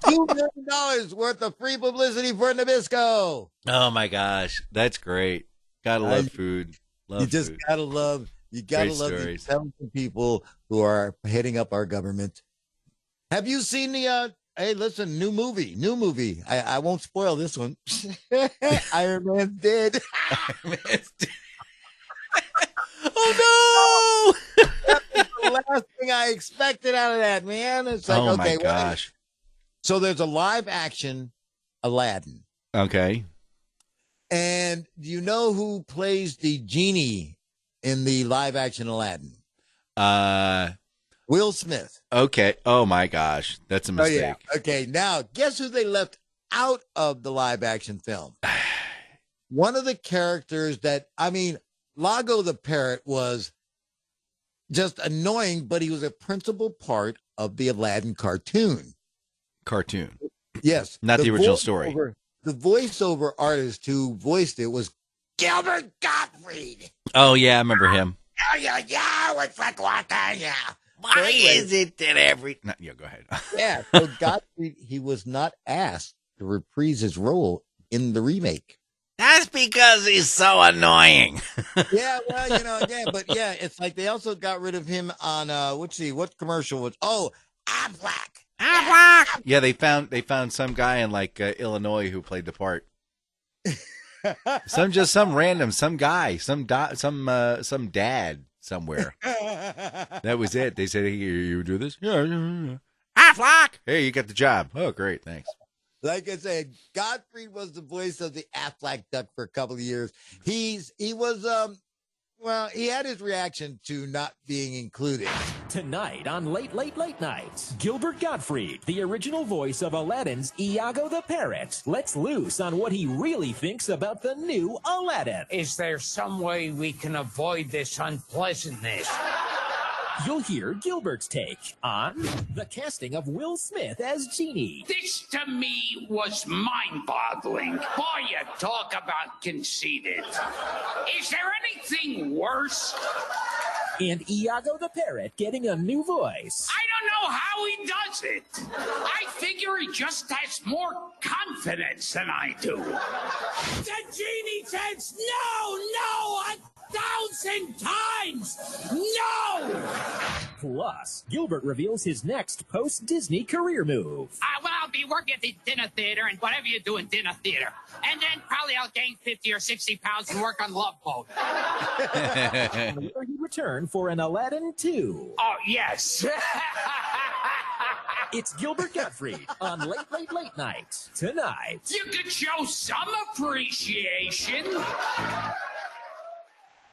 [SPEAKER 3] $2 million worth of free publicity for Nabisco.
[SPEAKER 2] Oh my gosh, that's great. Gotta love food.
[SPEAKER 3] You just gotta love the intelligent people who are heading up our government. Have you seen the hey, listen, new movie. I won't spoil this one. Iron Man's dead.
[SPEAKER 2] Iron Man's dead. Oh no!
[SPEAKER 3] That's the last thing I expected out of that, man. It's like,
[SPEAKER 2] oh my gosh.
[SPEAKER 3] So there's a live action Aladdin.
[SPEAKER 2] Okay.
[SPEAKER 3] And do you know who plays the genie in the live action Aladdin? Will Smith.
[SPEAKER 2] Okay. Oh my gosh. That's a mistake.
[SPEAKER 3] Oh, yeah. Okay. Now, guess who they left out of the live action film? One of the characters Lago the parrot was just annoying, but he was a principal part of the Aladdin cartoon. Yes.
[SPEAKER 2] Not the original story.
[SPEAKER 3] The voiceover artist who voiced it was Gilbert Gottfried.
[SPEAKER 2] Oh, yeah, I remember him.
[SPEAKER 7] Why is it that every...
[SPEAKER 2] No, yeah, go ahead.
[SPEAKER 3] Yeah, so Gottfried, he was not asked to reprise his role in the remake.
[SPEAKER 7] That's because he's so annoying.
[SPEAKER 3] Yeah, well, again, but yeah, it's like they also got rid of him on, what commercial was... Oh, Aflac.
[SPEAKER 2] Yeah, they found some guy in Illinois who played the part. Some guy, some dad somewhere. That was it. They said, hey, you do this? Yeah.
[SPEAKER 7] Aflac.
[SPEAKER 2] Hey, you got the job. Oh, great, thanks.
[SPEAKER 3] Like I said, Gottfried was the voice of the Aflac duck for a couple of years. He was Well, he had his reaction to not being included.
[SPEAKER 9] Tonight on Late Night, Gilbert Gottfried, the original voice of Aladdin's Iago the Parrot, lets loose on what he really thinks about the new Aladdin.
[SPEAKER 10] Is there some way we can avoid this unpleasantness?
[SPEAKER 9] You'll hear Gilbert's take on the casting of Will Smith as Genie.
[SPEAKER 10] This to me was mind-boggling. Boy, you talk about conceited. Is there anything worse?
[SPEAKER 9] And Iago the Parrot getting a new voice.
[SPEAKER 10] I don't know how he does it. I figure he just has more confidence than I do. The genie says no, 1,000 times, no!
[SPEAKER 9] Plus, Gilbert reveals his next post-Disney career move.
[SPEAKER 10] Well, I'll be working at the dinner theater and whatever you do in dinner theater. And then probably I'll gain 50 or 60 pounds and work on Love Boat.
[SPEAKER 9] And will he return for an Aladdin 2?
[SPEAKER 10] Oh, yes.
[SPEAKER 9] It's Gilbert Gottfried on Late Night tonight.
[SPEAKER 10] You could show some appreciation.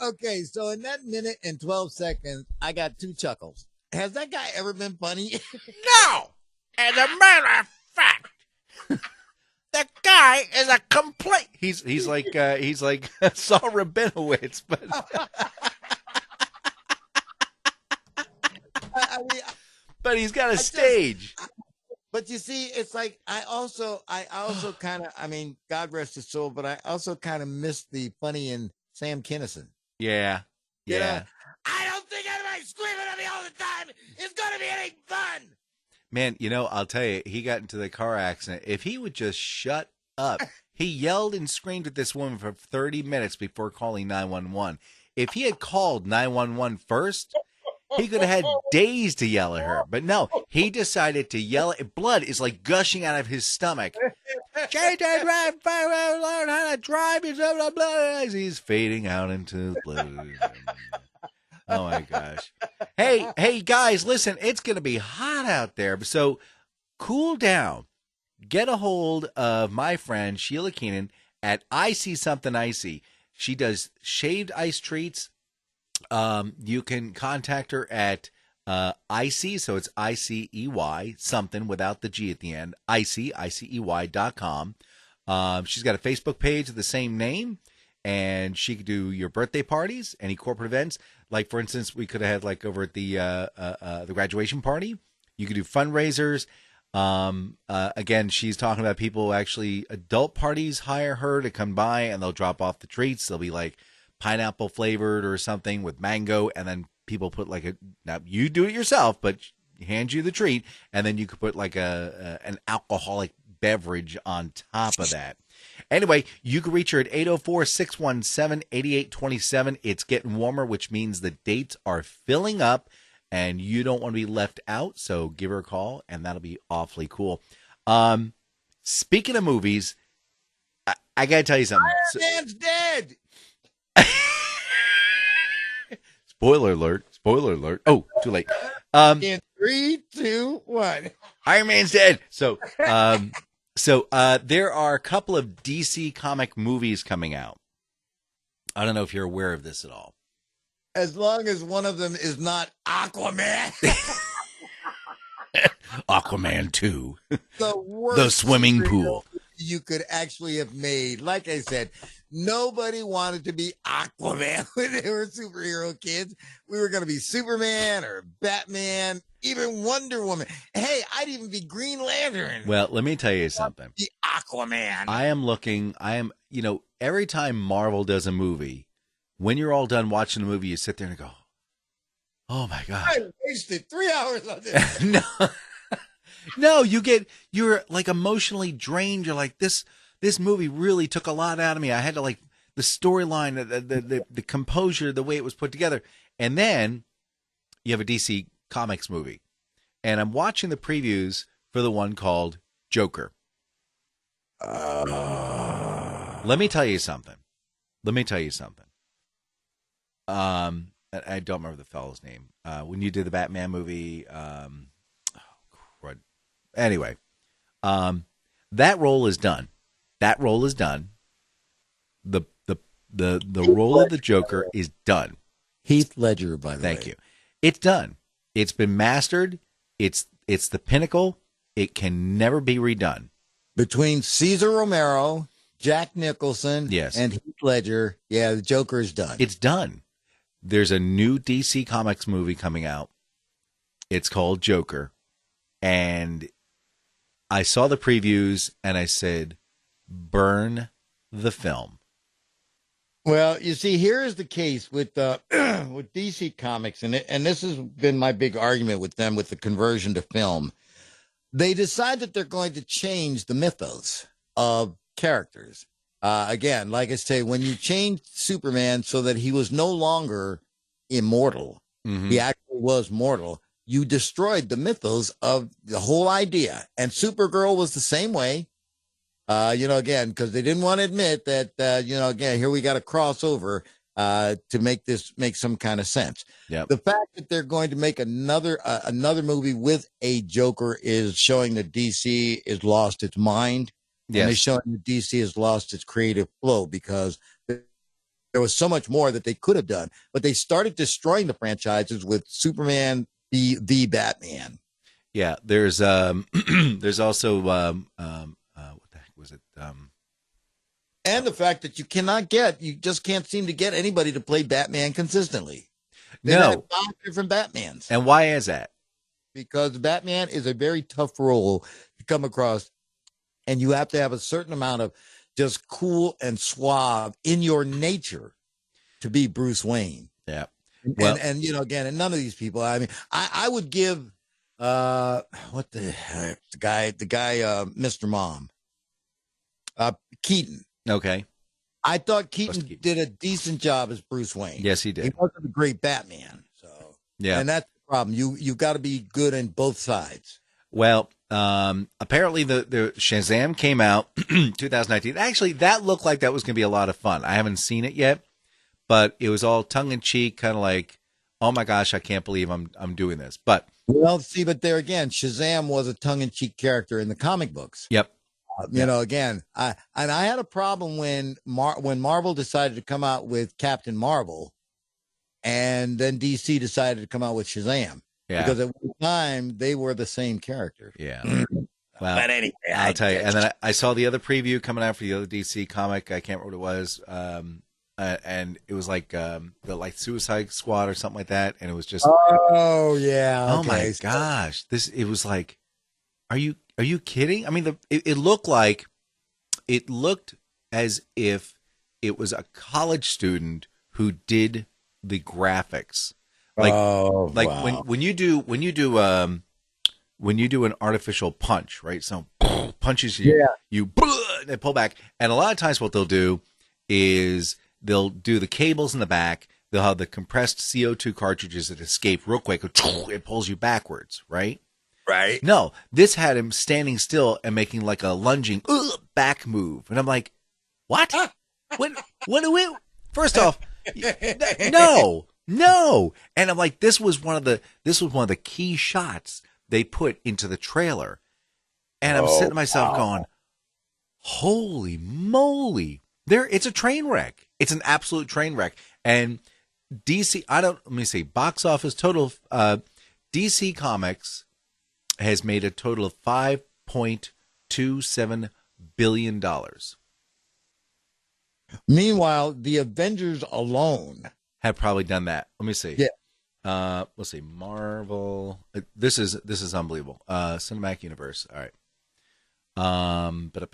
[SPEAKER 3] Okay, so in that minute and 12 seconds, I got 2 chuckles. Has that guy ever been funny?
[SPEAKER 7] No! As a matter of fact, the guy is a complete...
[SPEAKER 2] He's like Saul Rabinowitz, but
[SPEAKER 3] I mean,
[SPEAKER 2] but he's got a stage.
[SPEAKER 3] but you see, it's like I also kind of, I mean, God rest his soul, but I also kind of miss the funny in Sam Kinison.
[SPEAKER 2] Yeah.
[SPEAKER 3] You know, I don't think anybody screaming at me all the time is going to be any fun.
[SPEAKER 2] Man, I'll tell you, he got into the car accident. If he would just shut up. He yelled and screamed at this woman for 30 minutes before calling 911. If he had called 911 first, he could have had days to yell at her. But no, he decided to yell. Blood is like gushing out of his stomach. Learn how to drive. Blah, blah, blah. He's fading out into blood. Oh, my gosh. Hey, guys, listen, it's going to be hot out there. So cool down. Get a hold of my friend Sheila Keenan at Icy Something Icy. She does shaved ice treats. You can contact her at Icy, so it's ICEY, something without the G at the end, Icy, ICEY.com. She's got a Facebook page of the same name, and she could do your birthday parties, any corporate events. Like, for instance, we could have had, like, over at the graduation party. You could do fundraisers. Again, she's talking about people actually, adult parties hire her to come by, and they'll drop off the treats. They'll be, like, pineapple flavored or something with mango, and then people put like now you do it yourself, but hand you the treat, and then you could put like an alcoholic beverage on top of that. Anyway, you can reach her at 804-617-8827. It's getting warmer, which means the dates are filling up, and you don't want to be left out, so give her a call, and that'll be awfully cool. Speaking of movies, I got to tell you something.
[SPEAKER 3] Iron Man's dead.
[SPEAKER 2] Spoiler alert. Oh, too late.
[SPEAKER 3] In 3, 2, 1.
[SPEAKER 2] Iron Man's dead. So there are a couple of DC comic movies coming out. I don't know if you're aware of this at all.
[SPEAKER 3] As long as one of them is not Aquaman.
[SPEAKER 2] Aquaman 2.
[SPEAKER 3] The worst
[SPEAKER 2] The swimming pool.
[SPEAKER 3] You could actually have made. Like I said, nobody wanted to be Aquaman when they were superhero kids. We were going to be Superman or Batman, even Wonder Woman. Hey, I'd even be Green Lantern.
[SPEAKER 2] Well, let me tell you something.
[SPEAKER 3] The Aquaman.
[SPEAKER 2] Every time Marvel does a movie, when you're all done watching the movie, you sit there and go, oh my God.
[SPEAKER 3] I wasted 3 hours on this.
[SPEAKER 2] No, you're like emotionally drained. You're like, this movie really took a lot out of me. I had to like the storyline, the composure, the way it was put together. And then you have a DC Comics movie. And I'm watching the previews for the one called Joker. Let me tell you something. I don't remember the fellow's name. When you did the Batman movie, anyway, that role is done. The The role of the Joker is done.
[SPEAKER 3] Heath Ledger, by the way.
[SPEAKER 2] Thank you. It's done. It's been mastered. It's the pinnacle. It can never be redone.
[SPEAKER 3] Between Cesar Romero, Jack Nicholson,
[SPEAKER 2] Yes.
[SPEAKER 3] and Heath Ledger, yeah, the Joker is done.
[SPEAKER 2] It's done. There's a new DC Comics movie coming out. It's called Joker. And I saw the previews and I said, burn the film.
[SPEAKER 3] Well, you see, here is the case with with DC Comics, and this has been my big argument with them with the conversion to film. They decide that they're going to change the mythos of characters. Again, like I say, when you change Superman so that he was no longer immortal, he actually was mortal, you destroyed the mythos of the whole idea. And Supergirl was the same way. Again, because they didn't want to admit that, again, here we got a crossover to make some kind of sense.
[SPEAKER 2] Yep.
[SPEAKER 3] The fact that they're going to make another movie with a Joker is showing that DC has lost its mind.
[SPEAKER 2] Yes.
[SPEAKER 3] And they're showing that DC has lost its creative flow because there was so much more that they could have done. But they started destroying the franchises with Superman the Batman.
[SPEAKER 2] Yeah, there's there's also what the heck was it?
[SPEAKER 3] And the fact that you just can't seem to get anybody to play Batman consistently. They've had 5 different Batmans.
[SPEAKER 2] And why is that?
[SPEAKER 3] Because Batman is a very tough role to come across, and you have to have a certain amount of just cool and suave in your nature to be Bruce Wayne.
[SPEAKER 2] Yeah.
[SPEAKER 3] Well, and again, and none of these people, I mean, I would give what the heck, the guy Mr. Mom, Keaton.
[SPEAKER 2] Okay.
[SPEAKER 3] I thought Keaton did a decent job as Bruce Wayne.
[SPEAKER 2] Yes, he did.
[SPEAKER 3] He wasn't a great Batman. So
[SPEAKER 2] yeah,
[SPEAKER 3] and that's the problem. You've got to be good in both sides.
[SPEAKER 2] Well, apparently the Shazam came out 2019. Actually, that looked like that was going to be a lot of fun. I haven't seen it yet, but it was all tongue in cheek, kind of like, oh my gosh, I can't believe I'm doing this. But
[SPEAKER 3] but there again, Shazam was a tongue in cheek character in the comic books.
[SPEAKER 2] Yep.
[SPEAKER 3] Again, I had a problem when Marvel decided to come out with Captain Marvel, and then DC decided to come out with Shazam.
[SPEAKER 2] Yeah.
[SPEAKER 3] Because at one time they were the same character.
[SPEAKER 2] Yeah. Well,
[SPEAKER 3] but anyway,
[SPEAKER 2] I'll tell you. And then I saw the other preview coming out for the other DC comic. I can't remember what it was. And it was like the Suicide Squad or something like that. And it was just
[SPEAKER 3] oh yeah.
[SPEAKER 2] Oh my gosh. It was like, are you kidding? I mean, it looked as if it was a college student who did the graphics. Like,
[SPEAKER 3] wow.
[SPEAKER 2] when you do an artificial punch, right? So punches you they pull back, and a lot of times what they'll do is they'll do the cables in the back. They'll have the compressed CO2 cartridges that escape real quick. It pulls you backwards, right?
[SPEAKER 3] Right.
[SPEAKER 2] No, this had him standing still and making like a lunging back move, and I'm like, what? What? First off, no. And I'm like, this was one of the key shots they put into the trailer. And I'm sitting to myself going, holy moly. It's a train wreck. It's an absolute train wreck. And DC, let me see, box office total, DC Comics has made a total of $5.27 billion.
[SPEAKER 3] Meanwhile, the Avengers alone
[SPEAKER 2] have probably done that. Let me see.
[SPEAKER 3] Yeah.
[SPEAKER 2] Let's see. Marvel. This is unbelievable. Cinematic Universe. All right.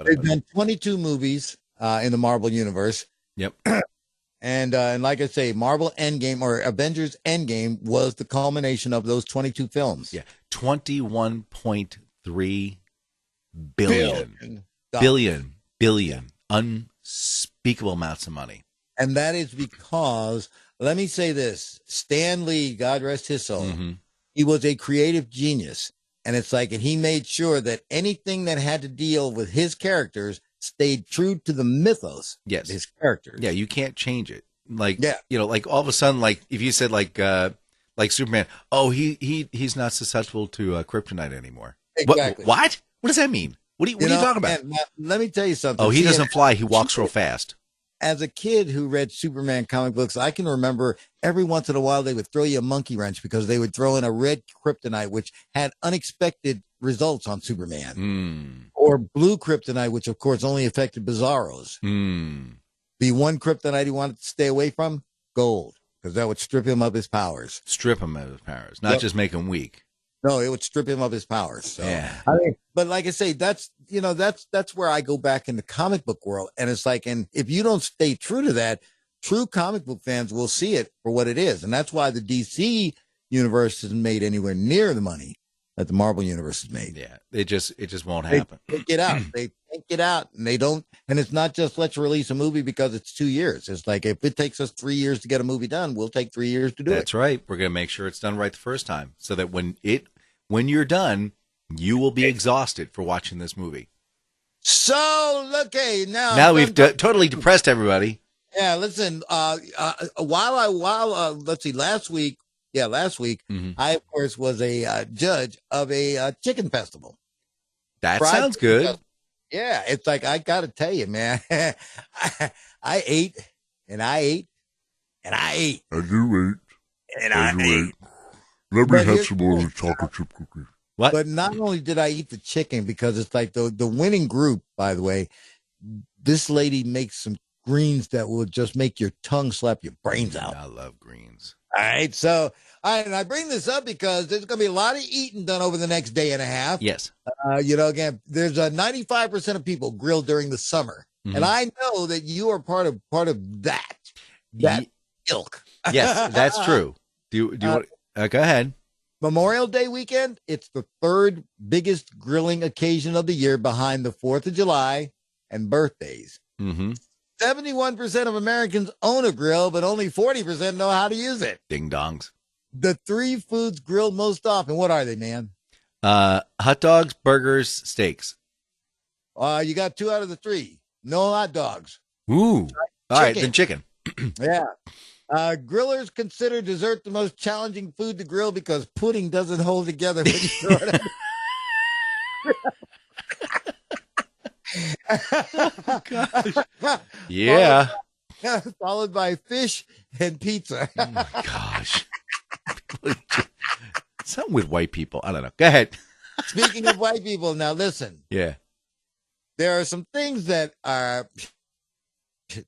[SPEAKER 3] They've done 22 movies in the Marvel Universe.
[SPEAKER 2] Yep.
[SPEAKER 3] And like I say, Marvel Endgame or Avengers Endgame was the culmination of those 22 films.
[SPEAKER 2] Yeah. 21.3 billion. Unspeakable amounts of money.
[SPEAKER 3] And that is because, let me say this, Stan Lee, God rest his soul, he was a creative genius. And it's like, and he made sure that anything that had to deal with his characters stayed true to the mythos of his characters.
[SPEAKER 2] Yeah, you can't change it. Like, like all of a sudden, like if you said like Superman, oh, he's not susceptible to kryptonite anymore.
[SPEAKER 3] Exactly.
[SPEAKER 2] What? What does that mean? What are you talking about?
[SPEAKER 3] Let me tell you something.
[SPEAKER 2] Oh, he doesn't fly. He walks real fast.
[SPEAKER 3] as a kid who read Superman comic books, I can remember every once in a while they would throw you a monkey wrench because they would throw in a red kryptonite, which had unexpected results on Superman, or blue kryptonite, which of course only affected Bizarros. The one kryptonite he wanted to stay away from, gold, because that would strip him of his powers.
[SPEAKER 2] Strip him of his powers, not just make him weak.
[SPEAKER 3] No, it would strip him of his powers. So,
[SPEAKER 2] yeah.
[SPEAKER 3] I mean, but like I say, that's where I go back in the comic book world. And it's like, and if you don't stay true to that, true comic book fans will see it for what it is. And that's why the DC universe isn't made anywhere near the money that the Marvel universe has made.
[SPEAKER 2] Yeah. It just won't happen.
[SPEAKER 3] They get out. They get out, and they don't. And it's not just let's release a movie because it's 2 years. It's like, if it takes us 3 years to get a movie done, we'll take 3 years to do it.
[SPEAKER 2] That's right. We're going to make sure it's done right the first time, so that when you're done, you will be exhausted for watching this movie.
[SPEAKER 3] So, okay, now
[SPEAKER 2] we've totally depressed everybody.
[SPEAKER 3] Yeah, listen, let's see, last week, I, of course, was a judge of a chicken festival.
[SPEAKER 2] That sounds good.
[SPEAKER 3] Yeah, it's like, I got to tell you, man, I ate, and I ate, and I ate.
[SPEAKER 4] I do eat.
[SPEAKER 3] And I ate.
[SPEAKER 4] Let me have some more of the chocolate chip cookies.
[SPEAKER 2] What?
[SPEAKER 3] But not only did I eat the chicken, because it's like the winning group, by the way, this lady makes some greens that will just make your tongue slap your brains out.
[SPEAKER 2] I love greens.
[SPEAKER 3] All right. So I bring this up because there's going to be a lot of eating done over the next day and a half.
[SPEAKER 2] Yes.
[SPEAKER 3] Again, there's 95% of people grill during the summer. And I know that you are part of that ilk.
[SPEAKER 2] Yes, that's true. Do you want, go ahead.
[SPEAKER 3] Memorial Day weekend, it's the third biggest grilling occasion of the year behind the 4th of July and birthdays. 71% of Americans own a grill, but only 40% know how to use it.
[SPEAKER 2] Ding dongs.
[SPEAKER 3] The three foods grilled most often, what are they, man?
[SPEAKER 2] Hot dogs, burgers, steaks.
[SPEAKER 3] You got 2 out of the 3. No hot dogs.
[SPEAKER 2] Ooh. All right, then chicken.
[SPEAKER 3] Yeah. Grillers consider dessert the most challenging food to grill because pudding doesn't hold together when you throw it
[SPEAKER 2] Oh, gosh. Yeah.
[SPEAKER 3] Followed by fish and pizza.
[SPEAKER 2] Oh, my gosh. Something with white people. I don't know. Go ahead.
[SPEAKER 3] Speaking of white people, now listen.
[SPEAKER 2] Yeah.
[SPEAKER 3] There are some things that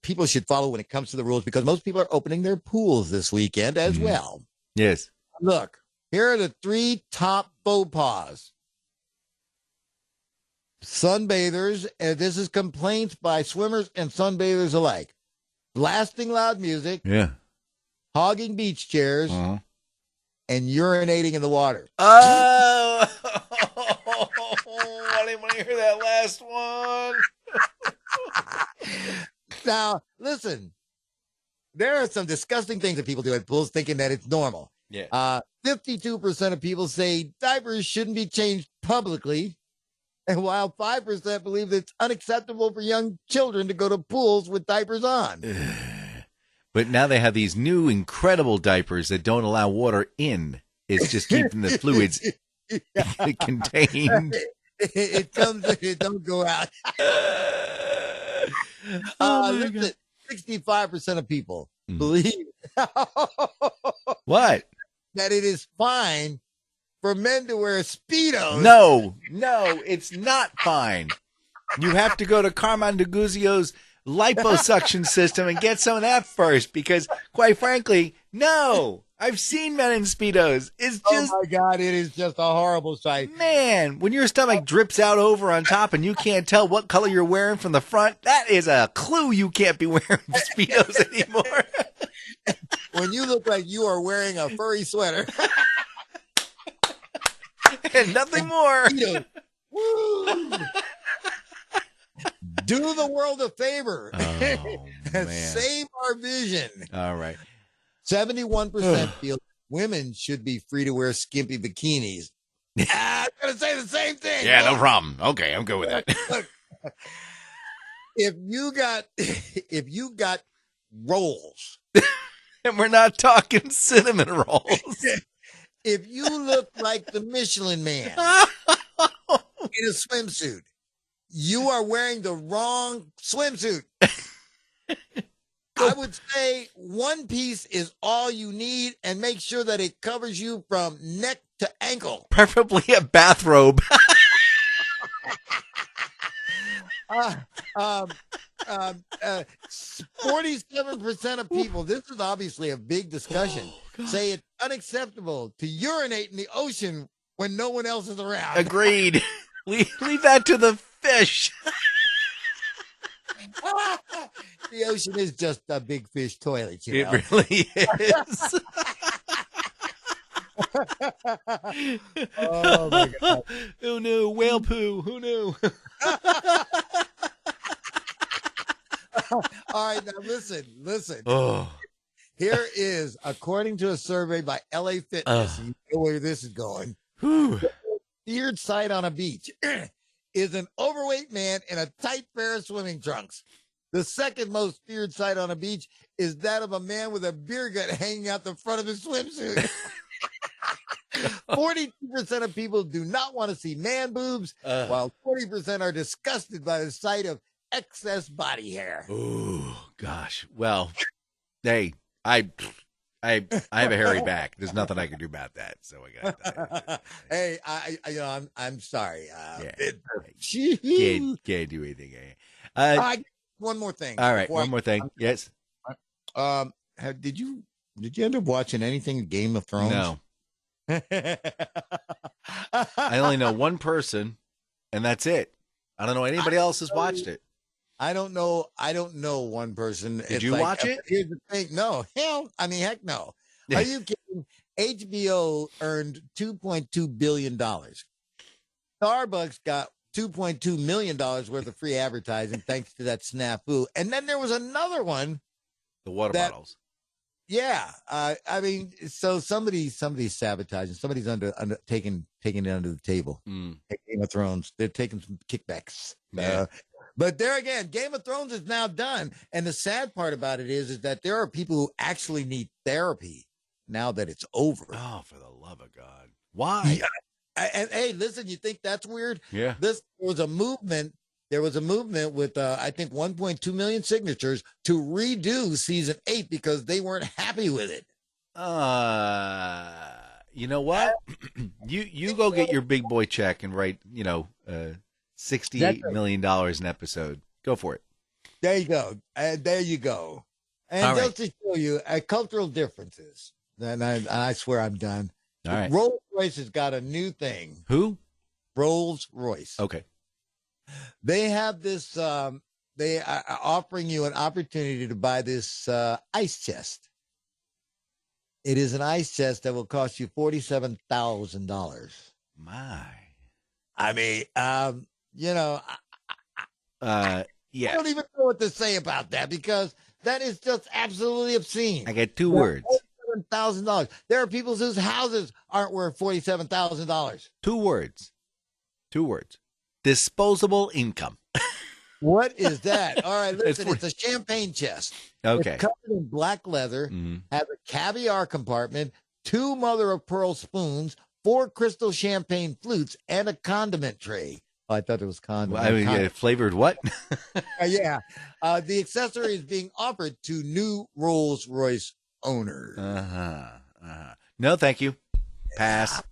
[SPEAKER 3] people should follow when it comes to the rules, because most people are opening their pools this weekend as well.
[SPEAKER 2] Yes.
[SPEAKER 3] Look, here are the 3 top faux pas. Sunbathers, and this is complaints by swimmers and sunbathers alike. Blasting loud music.
[SPEAKER 2] Yeah.
[SPEAKER 3] Hogging beach chairs. And urinating in the water.
[SPEAKER 2] Oh! I didn't want to hear that last one.
[SPEAKER 3] Now, listen, there are some disgusting things that people do at pools thinking that it's normal.
[SPEAKER 2] Yeah.
[SPEAKER 3] 52% of people say diapers shouldn't be changed publicly, and while 5% believe that it's unacceptable for young children to go to pools with diapers on.
[SPEAKER 2] But now they have these new incredible diapers that don't allow water in. It's just keeping the fluids contained.
[SPEAKER 3] It don't go out. Listen, 65% of people believe
[SPEAKER 2] what?
[SPEAKER 3] That it is fine for men to wear Speedos.
[SPEAKER 2] No, it's not fine. You have to go to Carmine DeGuzio's liposuction system and get some of that first, because quite frankly, no. I've seen men in Speedos. It's just,
[SPEAKER 3] oh my God, it is just a horrible sight.
[SPEAKER 2] Man, when your stomach drips out over on top and you can't tell what color you're wearing from the front, that is a clue you can't be wearing Speedos anymore.
[SPEAKER 3] When you look like you are wearing a furry sweater.
[SPEAKER 2] And nothing more.
[SPEAKER 3] Woo. Do the world a favor.
[SPEAKER 2] Oh, man.
[SPEAKER 3] Save our vision.
[SPEAKER 2] All right.
[SPEAKER 3] 71% feel women should be free to wear skimpy bikinis. I'm going to say the same thing.
[SPEAKER 2] Yeah, no problem. Okay, I'm good with that.
[SPEAKER 3] Look, if you got rolls.
[SPEAKER 2] And we're not talking cinnamon rolls.
[SPEAKER 3] If you look like the Michelin Man in a swimsuit, you are wearing the wrong swimsuit. I would say one piece is all you need, and make sure that it covers you from neck to ankle.
[SPEAKER 2] Preferably a bathrobe.
[SPEAKER 3] 47% of people, this is obviously a big discussion, say it's unacceptable to urinate in the ocean when no one else is around.
[SPEAKER 2] Agreed. Leave that to the fish.
[SPEAKER 3] The ocean is just a big fish toilet, you know?
[SPEAKER 2] It really is.
[SPEAKER 3] Oh, my God.
[SPEAKER 2] Who knew? Whale poo. Who knew?
[SPEAKER 3] All right, now listen.
[SPEAKER 2] Oh.
[SPEAKER 3] Here is, according to a survey by LA Fitness, you know where this is going. The feared sight on a beach is an overweight man in a tight pair of swimming trunks. The second most feared sight on a beach is that of a man with a beer gut hanging out the front of his swimsuit. 42% of people do not want to see man boobs, while 40% are disgusted by the sight of excess body hair.
[SPEAKER 2] Oh, gosh. Well, hey, I have a hairy back. There's nothing I can do about that. So I got.
[SPEAKER 3] Hey, I'm sorry.
[SPEAKER 2] Can't do anything.
[SPEAKER 3] One more thing.
[SPEAKER 2] All right, one more thing. Yes.
[SPEAKER 3] Did you end up watching anything Game of Thrones?
[SPEAKER 2] No. I only know one person, and that's it. I don't know anybody else has watched it.
[SPEAKER 3] I don't know one person.
[SPEAKER 2] Did you watch it?
[SPEAKER 3] Here's the thing. No. Heck no. Are you kidding? HBO earned $2.2 billion. Starbucks got $2.2 million worth of free advertising thanks to that snafu. And then there was another one.
[SPEAKER 2] The water bottles.
[SPEAKER 3] Yeah. So somebody's sabotaging. Somebody's taking it under the table. Game of Thrones. They're taking some kickbacks.
[SPEAKER 2] Yeah.
[SPEAKER 3] But there again, Game of Thrones is now done. And the sad part about it is that there are people who actually need therapy now that it's over.
[SPEAKER 2] Oh, for the love of God. Why?
[SPEAKER 3] Yeah. And hey, listen, you think that's weird?
[SPEAKER 2] Yeah.
[SPEAKER 3] There was a movement with, I think, 1.2 million signatures to redo season 8 because they weren't happy with it.
[SPEAKER 2] You know what? you go get your big boy check and write, $68 million an episode. Go for it.
[SPEAKER 3] There you go. And just to show you cultural differences, and I swear I'm done.
[SPEAKER 2] All right.
[SPEAKER 3] Rolls-Royce has got a new thing.
[SPEAKER 2] Who?
[SPEAKER 3] Rolls-Royce.
[SPEAKER 2] Okay.
[SPEAKER 3] They have this, they are offering you an opportunity to buy this ice chest. It is an ice chest that will cost you $47,000.
[SPEAKER 2] My.
[SPEAKER 3] I mean,
[SPEAKER 2] Yeah.
[SPEAKER 3] I don't even know what to say about that because that is just absolutely obscene.
[SPEAKER 2] I got two words.
[SPEAKER 3] $47,000. There are people whose houses aren't worth $47,000.
[SPEAKER 2] Two words. Disposable income.
[SPEAKER 3] What is that? All right, listen, it's a champagne chest.
[SPEAKER 2] Okay.
[SPEAKER 3] It's covered in black leather, has a caviar compartment, 2 mother-of-pearl spoons, 4 crystal champagne flutes, and a condiment tray. Oh, I thought it was condiment.
[SPEAKER 2] Well, flavored what?
[SPEAKER 3] Yeah. The accessory is being offered to new Rolls-Royce owners.
[SPEAKER 2] No, thank you. Pass.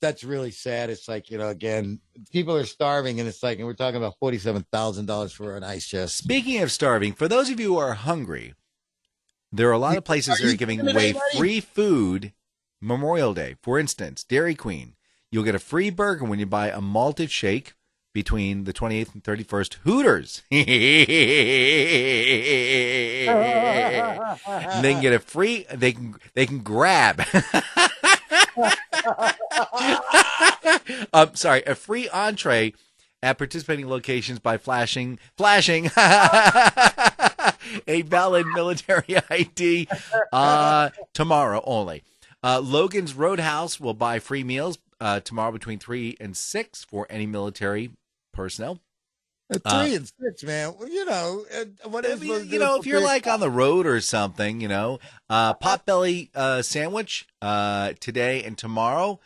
[SPEAKER 3] That's really sad. It's like, again, people are starving, and it's like, and we're talking about $47,000 for an ice chest.
[SPEAKER 2] Speaking of starving, for those of you who are hungry, there are a lot of places that are giving away free food Memorial Day. For instance, Dairy Queen. You'll get a free burger when you buy a malted shake between the 28th and 31st. Hooters. They can get a free, they can grab. A free entree at participating locations by flashing a valid military ID tomorrow only. Logan's Roadhouse will buy free meals tomorrow between 3 and 6 for any military personnel.
[SPEAKER 3] 3 and 6, man. Well, what is
[SPEAKER 2] if you're like on the road or something, Potbelly sandwich today and tomorrow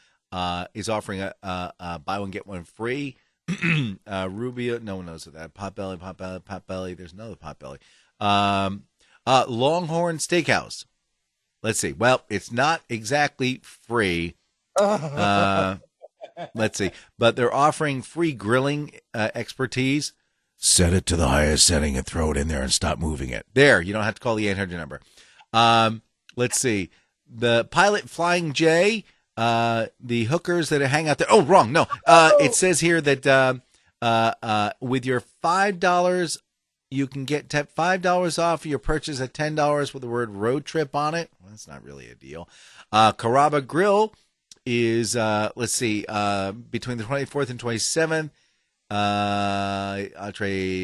[SPEAKER 2] is offering a buy one get one free Rubio, no one knows that. Potbelly. There's another Potbelly. Longhorn Steakhouse. Let's see. Well, it's not exactly free. Let's see. But they're offering free grilling expertise.
[SPEAKER 6] Set it to the highest setting and throw it in there and stop moving it.
[SPEAKER 2] There. You don't have to call the 800 number. Let's see. The Pilot Flying J, the hookers that hang out there. Oh, wrong. No. It says here that with your $5, you can get $5 off your purchase at $10 with the word road trip on it. Well, that's not really a deal. Carrabba Grill is, let's see, between the 24th and 27th.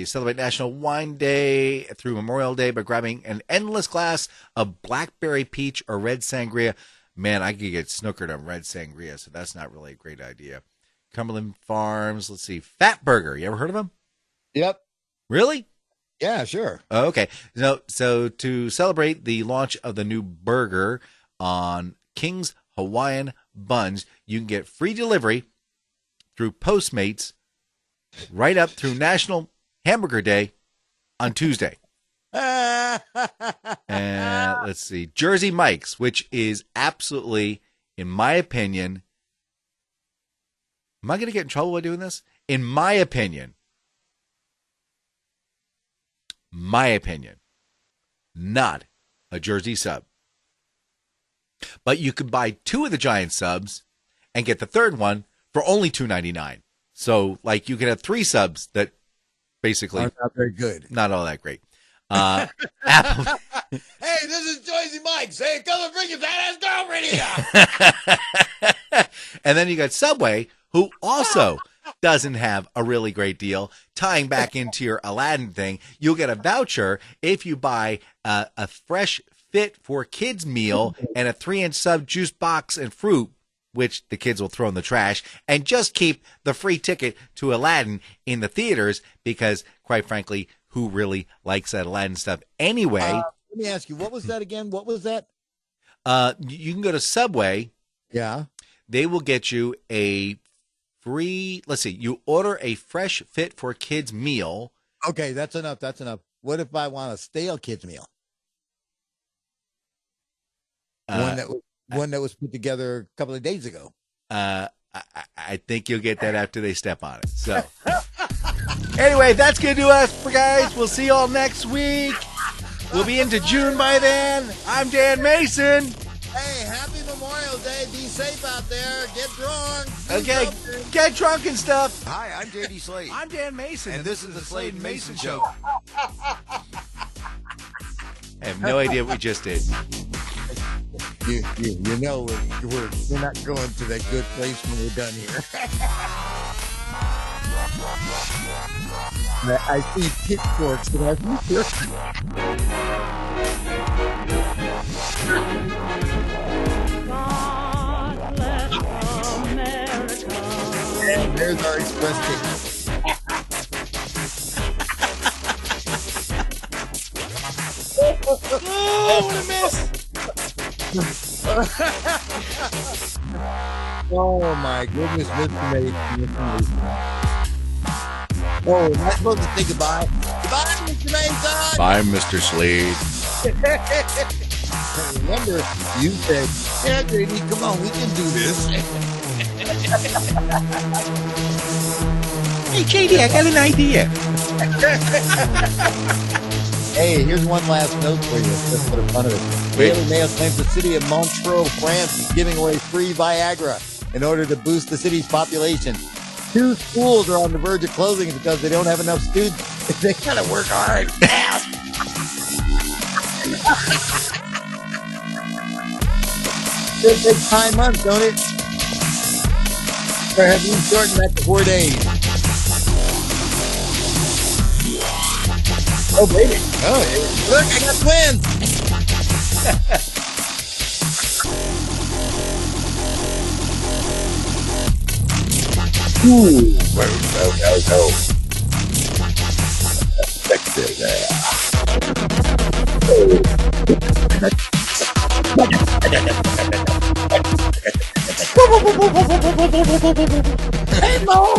[SPEAKER 2] Celebrate National Wine Day through Memorial Day by grabbing an endless glass of blackberry peach or red sangria. Man, I could get snookered on red sangria, so that's not really a great idea. Cumberland Farms, let's see, Fat Burger. You ever heard of them?
[SPEAKER 3] Yep.
[SPEAKER 2] Really?
[SPEAKER 3] Yeah, sure.
[SPEAKER 2] Oh, okay. So to celebrate the launch of the new burger on King's Hawaiian Buns, you can get free delivery through Postmates right up through National Hamburger Day on Tuesday. And let's see, Jersey Mike's, which is absolutely, in my opinion, am I going to get in trouble by doing this? In my opinion, not a Jersey sub. But you could buy 2 of the giant subs and get the third one for only $2.99. So, like, you can have 3 subs that basically
[SPEAKER 3] are not very good.
[SPEAKER 2] Not all that great.
[SPEAKER 3] Apple. Hey, this is Jersey Mike's. Hey, come and bring your fat ass girlfriend here.
[SPEAKER 2] And then you got Subway, who also doesn't have a really great deal. Tying back into your Aladdin thing, you'll get a voucher if you buy a fresh fit for kids meal and a 3-inch sub juice box and fruit, which the kids will throw in the trash, and just keep the free ticket to Aladdin in the theaters because, quite frankly, who really likes that Aladdin stuff anyway?
[SPEAKER 3] Let me ask you, what was that again? What was that?
[SPEAKER 2] You can go to Subway.
[SPEAKER 3] Yeah.
[SPEAKER 2] They will get you a free, let's see, you order a fresh fit for kids meal.
[SPEAKER 3] Okay, that's enough. That's enough. What if I want a stale kids meal? One that was put together a couple of days ago.
[SPEAKER 2] I think you'll get that after they step on it. So, anyway, that's going to do us, for guys. We'll see you all next week. We'll be into June by then. I'm Dan Mayson.
[SPEAKER 3] Hey, happy Memorial Day. Be safe out there. Get drunk.
[SPEAKER 2] Okay, get drunk and stuff.
[SPEAKER 1] Hi, I'm J.D. Slade.
[SPEAKER 2] I'm Dan Mayson.
[SPEAKER 1] And this is the Slade and Mayson Show.
[SPEAKER 2] I have no idea what we just did.
[SPEAKER 3] You know we're not going to that good place when we're done here. I see pitchforks and I see
[SPEAKER 8] God bless America.
[SPEAKER 3] And there's our express ticket.
[SPEAKER 2] Oh, what a mess.
[SPEAKER 3] Oh my goodness, Mr. Mason. Oh, am I supposed to say goodbye? Goodbye, Mr. Mason!
[SPEAKER 6] Bye, Mr. Slade.
[SPEAKER 3] Remember, you said, yeah, JD, come on, we can do this.
[SPEAKER 7] Hey, JD, I got an idea.
[SPEAKER 3] Hey, here's one last note for you, just for the fun of it. Daily Mail claims the city of Montreux, France is giving away free Viagra in order to boost the city's population. 2 schools are on the verge of closing because they don't have enough students. They gotta work hard. It takes 5 months, don't it? Or have you shortened that to 4 days? Oh, baby. Oh, look, I got twins. Ooh. No. Hey, Mo!